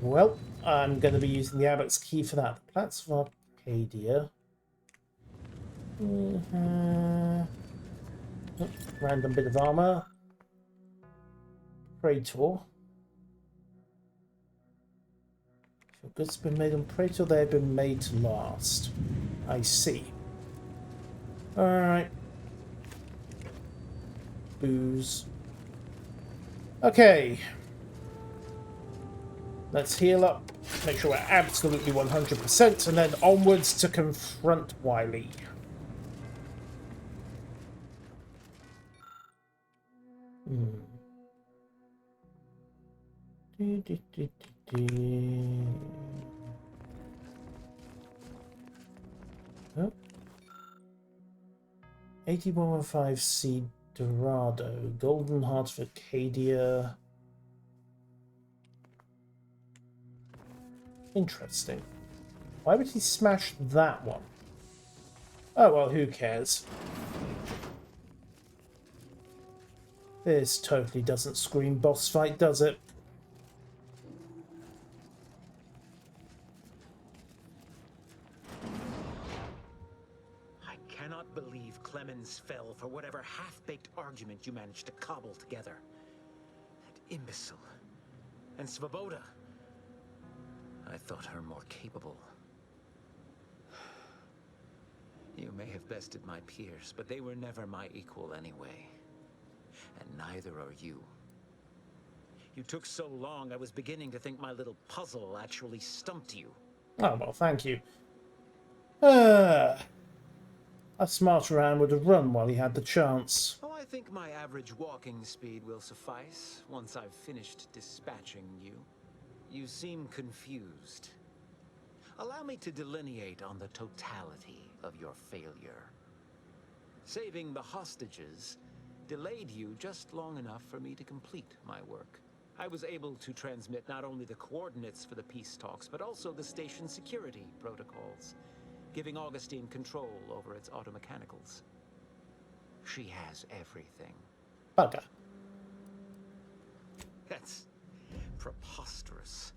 Well, I'm going to be using the Abbott's Key for that. The Plants of Arcadia. Random bit of armor. Praetor. If goods have been made on Praetor, they have been made to last. I see. Alright. Booze. Okay. Let's heal up. Make sure we're absolutely 100%, and then onwards to confront Wily. Oh. 8115C Dorado. Golden Heart of Arcadia. Interesting. Why would he smash that one? Oh, well, who cares? This totally doesn't scream boss fight, does it? I cannot believe Clemens fell for whatever half-baked argument you managed to cobble together. That imbecile. And Svoboda. I thought her more capable. You may have bested my peers, but they were never my equal anyway. And neither are you. You took so long, I was beginning to think my little puzzle actually stumped you. Oh, well, thank you. A smarter man would have run while he had the chance. Oh, I think my average walking speed will suffice once I've finished dispatching you. You seem confused. Allow me to delineate on the totality of your failure. Saving the hostages delayed you just long enough for me to complete my work. I was able to transmit not only the coordinates for the peace talks, but also the station security protocols, giving Augustine control over its automechanicals. She has everything. Bugger. That's preposterous.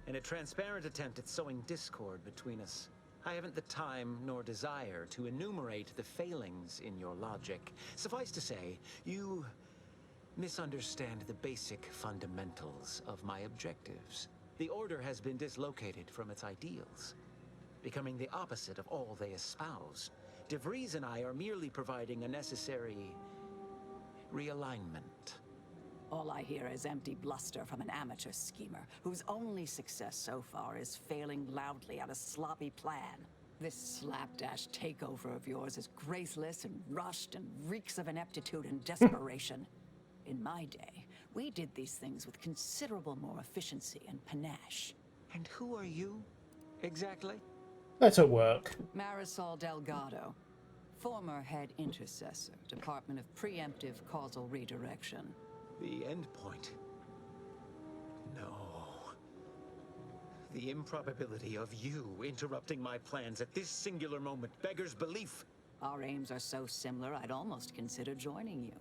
In a transparent attempt at sowing discord between us, I haven't the time nor desire to enumerate the failings in your logic. Suffice to say, you misunderstand the basic fundamentals of my objectives. The Order has been dislocated from its ideals, becoming the opposite of all they espouse. DeVries and I are merely providing a necessary realignment. All I hear is empty bluster from an amateur schemer whose only success so far is failing loudly at a sloppy plan. This slapdash takeover of yours is graceless and rushed and reeks of ineptitude and desperation. In my day, we did these things with considerable more efficiency and panache. And who are you, exactly? Let her work. Marisol Delgado, former head intercessor, Department of Preemptive Causal Redirection. The endpoint. No. The improbability of you interrupting my plans at this singular moment beggars belief. Our aims are so similar, I'd almost consider joining you.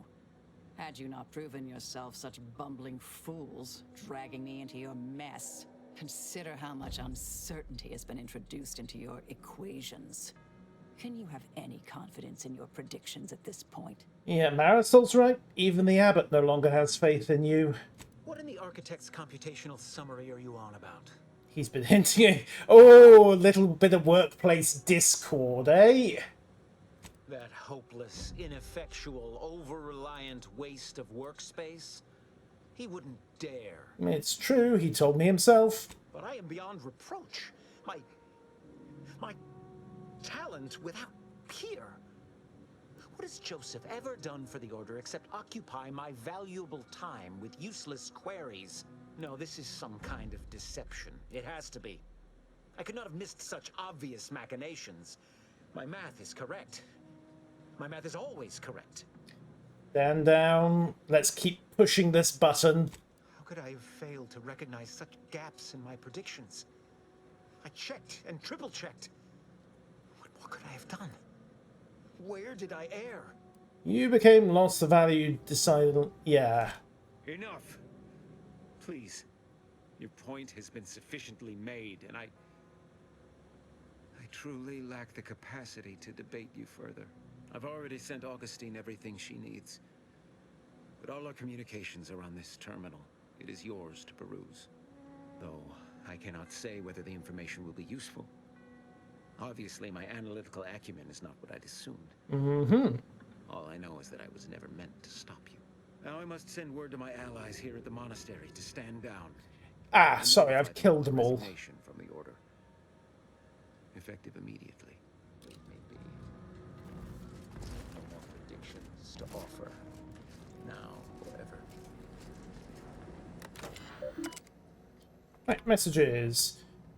Had you not proven yourself such bumbling fools, dragging me into your mess. Consider how much uncertainty has been introduced into your equations. Can you have any confidence in your predictions at this point? Yeah, Marisol's right. Even the abbot no longer has faith in you. What in the architect's computational summary are you on about? He's been hinting. Oh, a little bit of workplace discord, eh? That hopeless, ineffectual, over-reliant waste of workspace? He wouldn't dare. It's true, he told me himself. But I am beyond reproach. My talent without peer. What has Joseph ever done for the Order except occupy my valuable time with useless queries? No, this is some kind of deception. It has to be. I could not have missed such obvious machinations. My math is correct. My math is always correct. Stand down. Let's keep pushing this button. How could I have failed to recognize such gaps in my predictions? I checked and triple-checked. What could I have done? Where did I err? You became lost the value decided. Yeah. Enough. Please. Your point has been sufficiently made, and I truly lack the capacity to debate you further. I've already sent Augustine everything she needs. But all our communications are on this terminal. It is yours to peruse. Though I cannot say whether the information will be useful. Obviously, my analytical acumen is not what I'd assumed. Mm-hmm. All I know is that I was never meant to stop you. Now I must send word to my allies here at the monastery to stand down. Ah, sorry, I've killed them all. Resignation from the Order. Effective immediately. It may be. No more predictions to offer. Now or ever. Right, messages.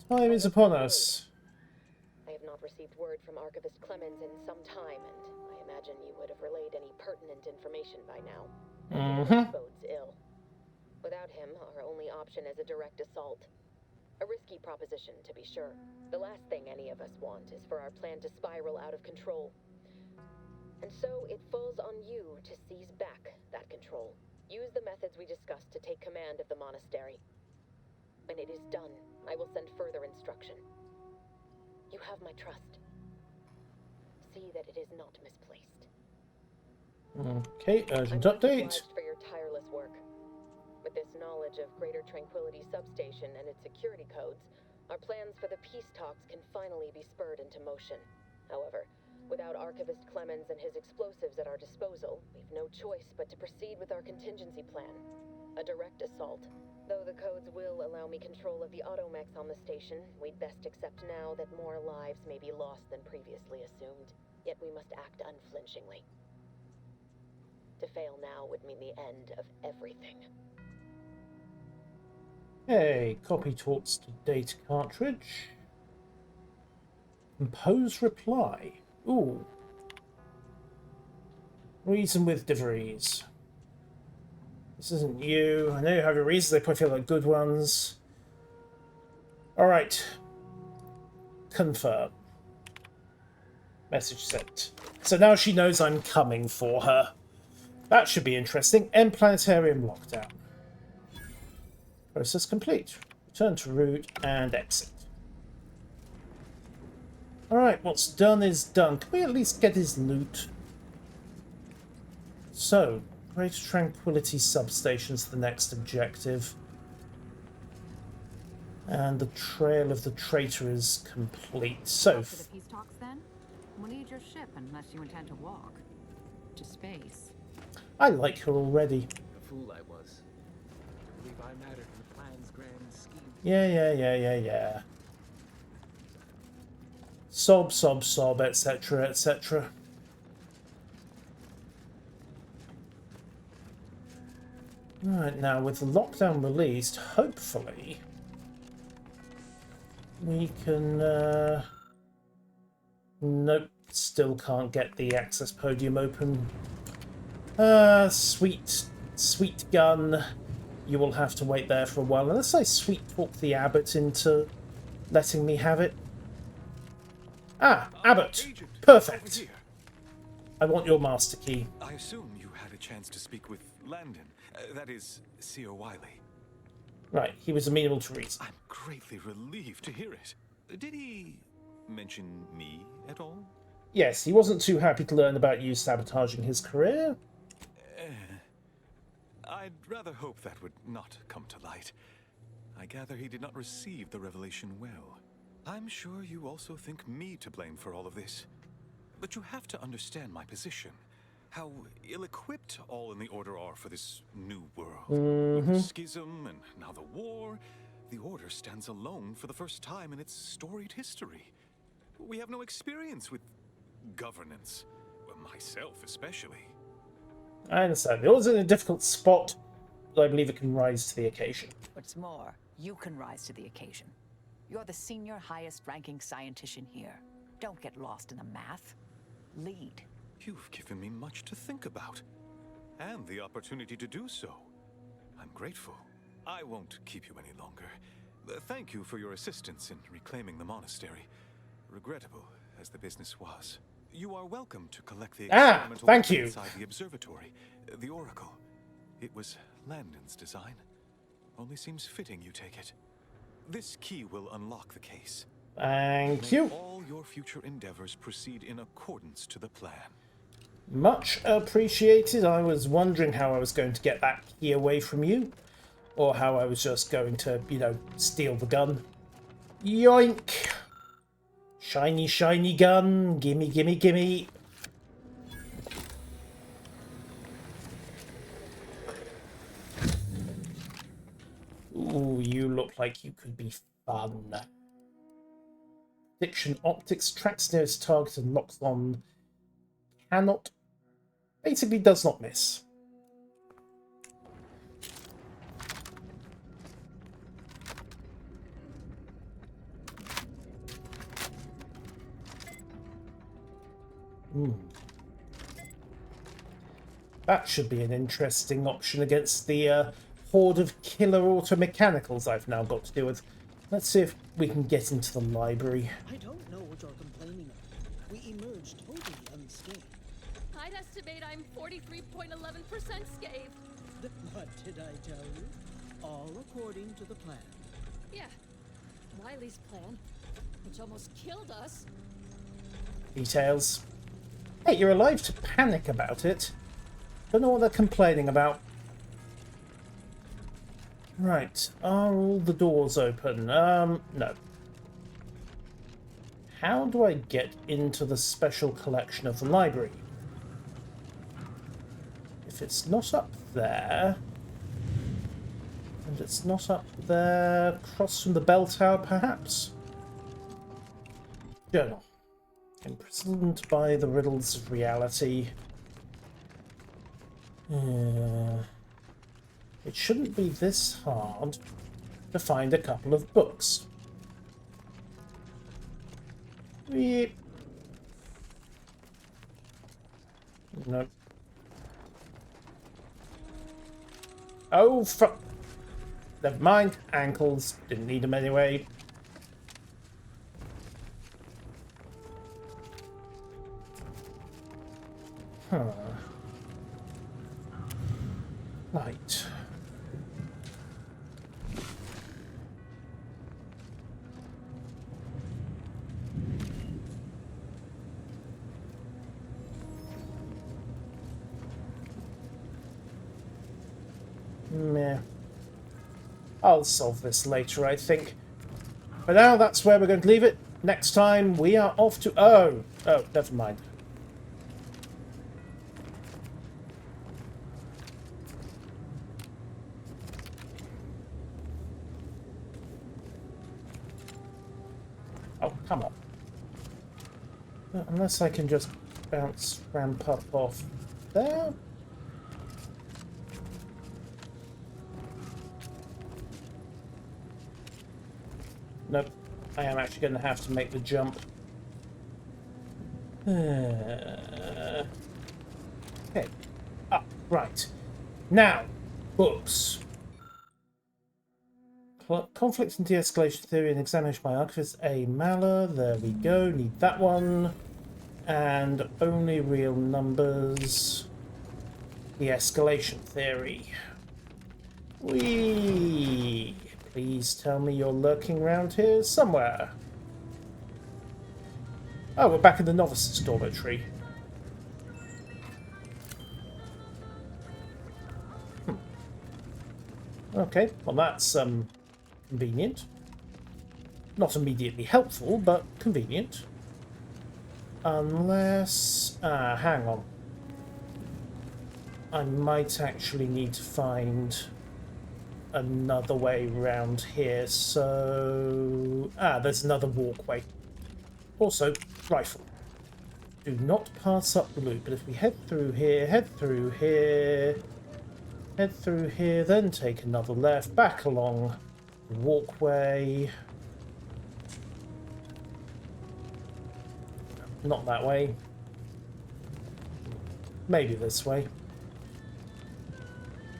Time is upon us. I have not received word from Archivist Clemens in some time, and I imagine you would have relayed any pertinent information by now. This bodes ill. Without him, our only option is a direct assault. A risky proposition, to be sure. The last thing any of us want is for our plan to spiral out of control. And so it falls on you to seize back that control. Use the methods we discussed to take command of the monastery. When it is done, I will send further instruction. You have my trust. See that it is not misplaced. Okay, urgent update. I'm for your tireless work. With this knowledge of Greater Tranquility Substation and its security codes, our plans for the peace talks can finally be spurred into motion. However, without Archivist Clemens and his explosives at our disposal, we've no choice but to proceed with our contingency plan. A direct assault. Though the codes will allow me control of the automechs on the station, we'd best accept now that more lives may be lost than previously assumed. Yet we must act unflinchingly. To fail now would mean the end of everything. Hey, copy talks to data cartridge. Compose reply. Ooh. Reason with DeVries. This isn't you. I know you have your reasons. They probably feel like good ones. Alright. Confirm. Message sent. So now she knows I'm coming for her. That should be interesting. End planetarium lockdown. Process complete. Return to route and exit. Alright, what's done is done. Can we at least get his loot? So, Greater Tranquility Substation's the next objective. And the trail of the traitor is complete. So, After the peace talks, then we'll need your ship unless you intend to walk to space. I like her already. The fool I was. I believe I mattered in the plan's grand scheme. Yeah. Sob, etc., etc. Right, now with the lockdown released, hopefully we can... Nope, still can't get the access podium open. Sweet gun. You will have to wait there for a while, unless I sweet talk the abbot into letting me have it. Ah, abbot! Perfect! I want your master key. I assume you had a chance to speak with Landon. That is, Sir Wiley. Right, he was amenable to reason. I'm greatly relieved to hear it. Did he mention me at all? Yes, he wasn't too happy to learn about you sabotaging his career. I'd rather hope that would not come to light. I gather he did not receive the revelation well. I'm sure you also think me to blame for all of this. But you have to understand my position. How ill-equipped all in the Order are for this new world. With the schism and now the war, the Order stands alone for the first time in its storied history. We have no experience with governance. Myself, especially. I understand. It was in a difficult spot, but I believe it can rise to the occasion. What's more, you can rise to the occasion. You're the senior highest-ranking scientist here. Don't get lost in the math. Lead. You've given me much to think about, and the opportunity to do so. I'm grateful. I won't keep you any longer. Thank you for your assistance in reclaiming the monastery. Regrettable as the business was. You are welcome to collect the experimental thank you. inside the observatory, the Oracle. It was Landon's design. Only seems fitting you take it. This key will unlock the case. Thank May you. all your future endeavors proceed in accordance to the plan. Much appreciated. I was wondering how I was going to get that key away from you. Or how I was just going to, steal the gun. Yoink! Shiny, shiny gun. Gimme, gimme, gimme. Ooh, you look like you could be fun. Diction optics tracks nearest target and locks on. Cannot. Basically does not miss. That should be an interesting option against the horde of killer automechanicals I've now got to deal with. Let's see if we can get into the library. I don't know what you're complaining of. We emerged totally unscathed. I'd estimate I'm 43.11% scathed. What did I tell you? All according to the plan. Yeah, Wiley's plan, which almost killed us. Details. Hey, you're alive to panic about it. Don't know what they're complaining about. Right, are all the doors open? No. How do I get into the special collection of the library? If it's not up there... And it's not up there... Across from the bell tower, perhaps? Journal. Imprisoned by the riddles of reality. It shouldn't be this hard to find a couple of books. Beep. Nope. Oh, fuck. Never mind. Ankles. Didn't need them anyway. Huh. Right. Meh. I'll solve this later, I think. For now, that's where we're going to leave it. Next time, we are off to... Oh, never mind. Oh, come on. Unless I can just bounce ramp up off there. Nope. I am actually going to have to make the jump. Okay. Ah, right. Now, books. Conflict and de-escalation theory and examination by archivist A. Maller. There we go. Need that one. And only real numbers. De-escalation theory. Whee! Please tell me you're lurking around here somewhere. Oh, we're back in the novices dormitory. Okay, well that's convenient. Not immediately helpful, but convenient. Unless... hang on. I might actually need to find another way around here, so... there's another walkway. Also, rifle. Do not pass up the loop, but if we head through here, head through here, then take another left, back along the walkway. Not that way. Maybe this way.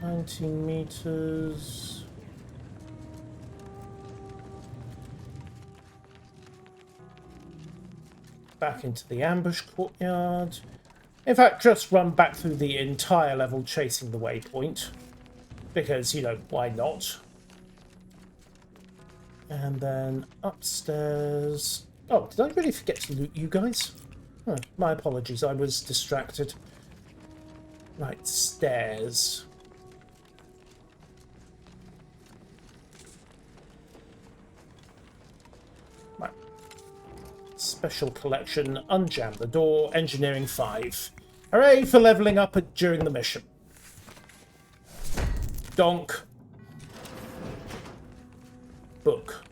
19 meters. Back into the ambush courtyard. In fact, just run back through the entire level chasing the waypoint. Because, you know, why not? And then upstairs. Oh, did I really forget to loot you guys? Oh, my apologies, I was distracted. Right, stairs. Right. Special collection, unjam the door, engineering 5. Hooray for leveling up during the mission. Donk. Book.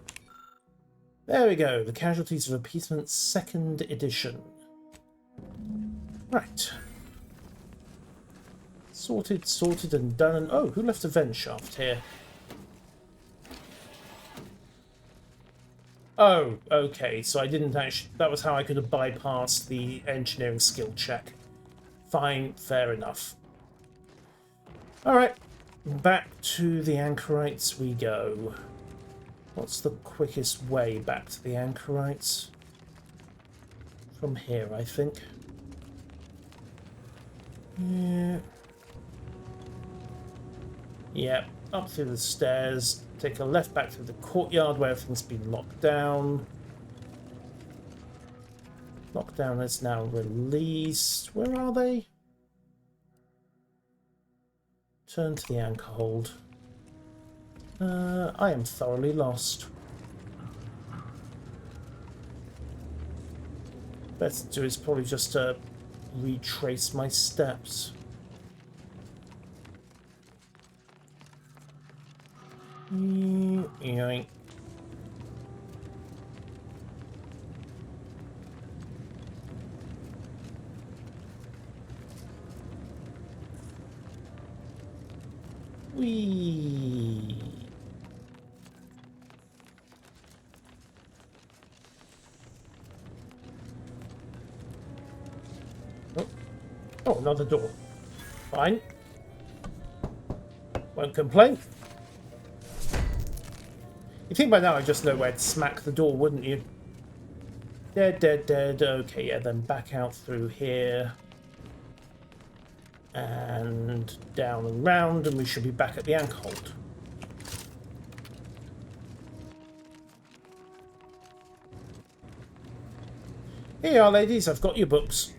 There we go, The Casualties of Appeasement 2nd edition. Right. Sorted and done. And oh, who left a vent shaft here? Oh, okay, so I didn't actually... That was how I could have bypassed the engineering skill check. Fine, fair enough. Alright, back to the anchorites we go. What's the quickest way back to the anchorites? From here, I think. Yeah. Yep, up through the stairs. Take a left back through the courtyard where everything's been locked down. Lockdown is now released. Where are they? Turn to the anchor hold. I am thoroughly lost. Best to do is probably just retrace my steps. Yoink. Whee! Oh, another door. Fine. Won't complain. You think by now I just know where to smack the door, wouldn't you? Dead, dead, dead. Okay, yeah, then back out through here. And down and round, and we should be back at the anchor hold. Here you are, ladies. I've got your books.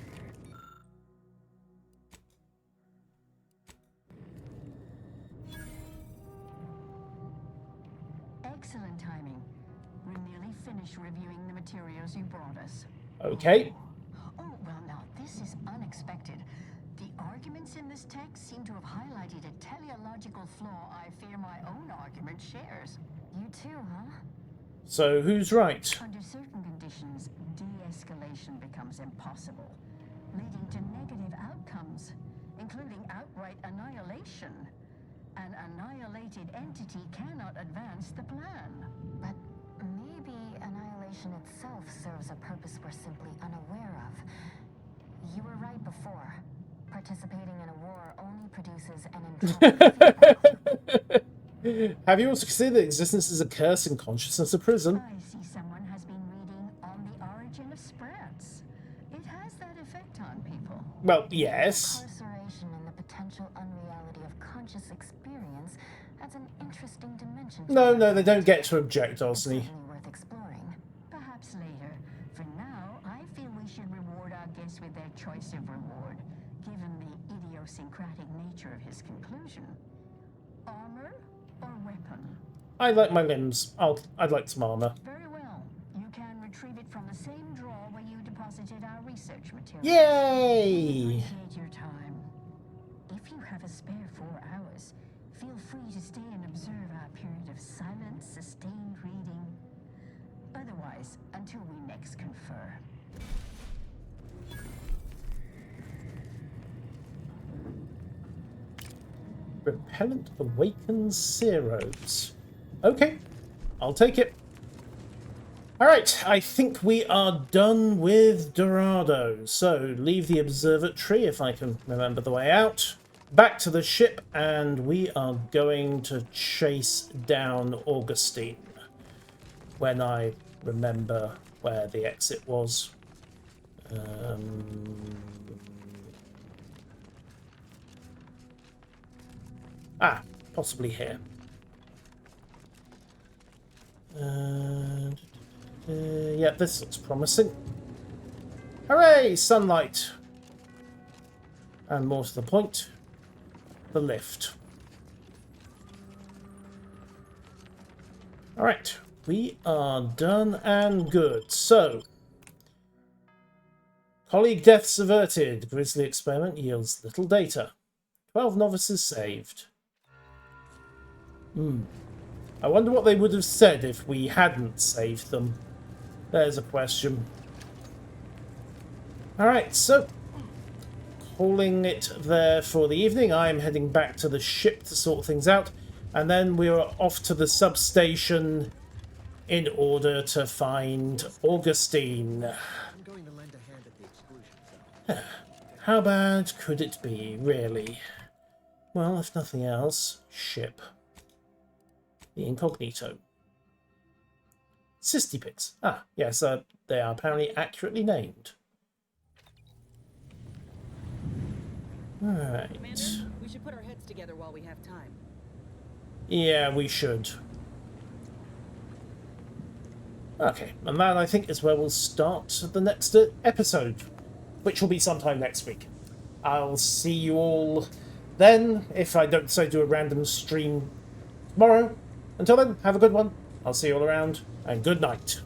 Excellent timing. We're nearly finished reviewing the materials you brought us. Okay. Oh, well, now, this is unexpected. The arguments in this text seem to have highlighted a teleological flaw I fear my own argument shares. You too, huh? So, who's right? Under certain conditions, de-escalation becomes impossible, leading to negative outcomes, including outright annihilation. An annihilated entity cannot advance the plan. But maybe annihilation itself serves a purpose we're simply unaware of. You were right before. Participating in a war only produces an entropy. Have you also considered that existence is a curse and consciousness a prison? I see someone has been reading On the Origin of Sprats. It has that effect on people. Well, yes. Incarceration and the potential unreality of conscious experience adds an interesting dimension to No, they don't get to object, Osney. worth exploring. Perhaps later. For now, I feel we should reward our guest with their choice of reward, given the idiosyncratic nature of his conclusion. Armor or weapon? I like my limbs. I'd like some armor. Very well. You can retrieve it from the same drawer where you deposited our research materials. Yay! Appreciate your time. If you have a spare 4 hours, feel free to stay and observe our period of silent, sustained reading. Otherwise, until we next confer. Repellent awakens Zeros. Okay, I'll take it. Alright, I think we are done with Dorado. So, leave the observatory if I can remember the way out. Back to the ship, and we are going to chase down Augustine. When I remember where the exit was. Possibly here. Yeah, this looks promising. Hooray! Sunlight! And more to the point, the lift. Alright, we are done and good. So, colleague deaths averted. Grisly experiment yields little data. 12 novices saved. I wonder what they would have said if we hadn't saved them. There's a question. Alright, so calling it there for the evening. I'm heading back to the ship to sort things out, and then we're off to the substation in order to find Augustine. I'm going to lend a hand at the exclusion zone. How bad could it be, really? Well, if nothing else, ship. The incognito. Cystypics. Ah, yes, they are apparently accurately named. Alright. Commander, we should put our heads together while we have time. Yeah, we should. Okay, and that I think is where we'll start the next episode, which will be sometime next week. I'll see you all then, if I don't do a random stream tomorrow. Until then, have a good one. I'll see you all around, and good night.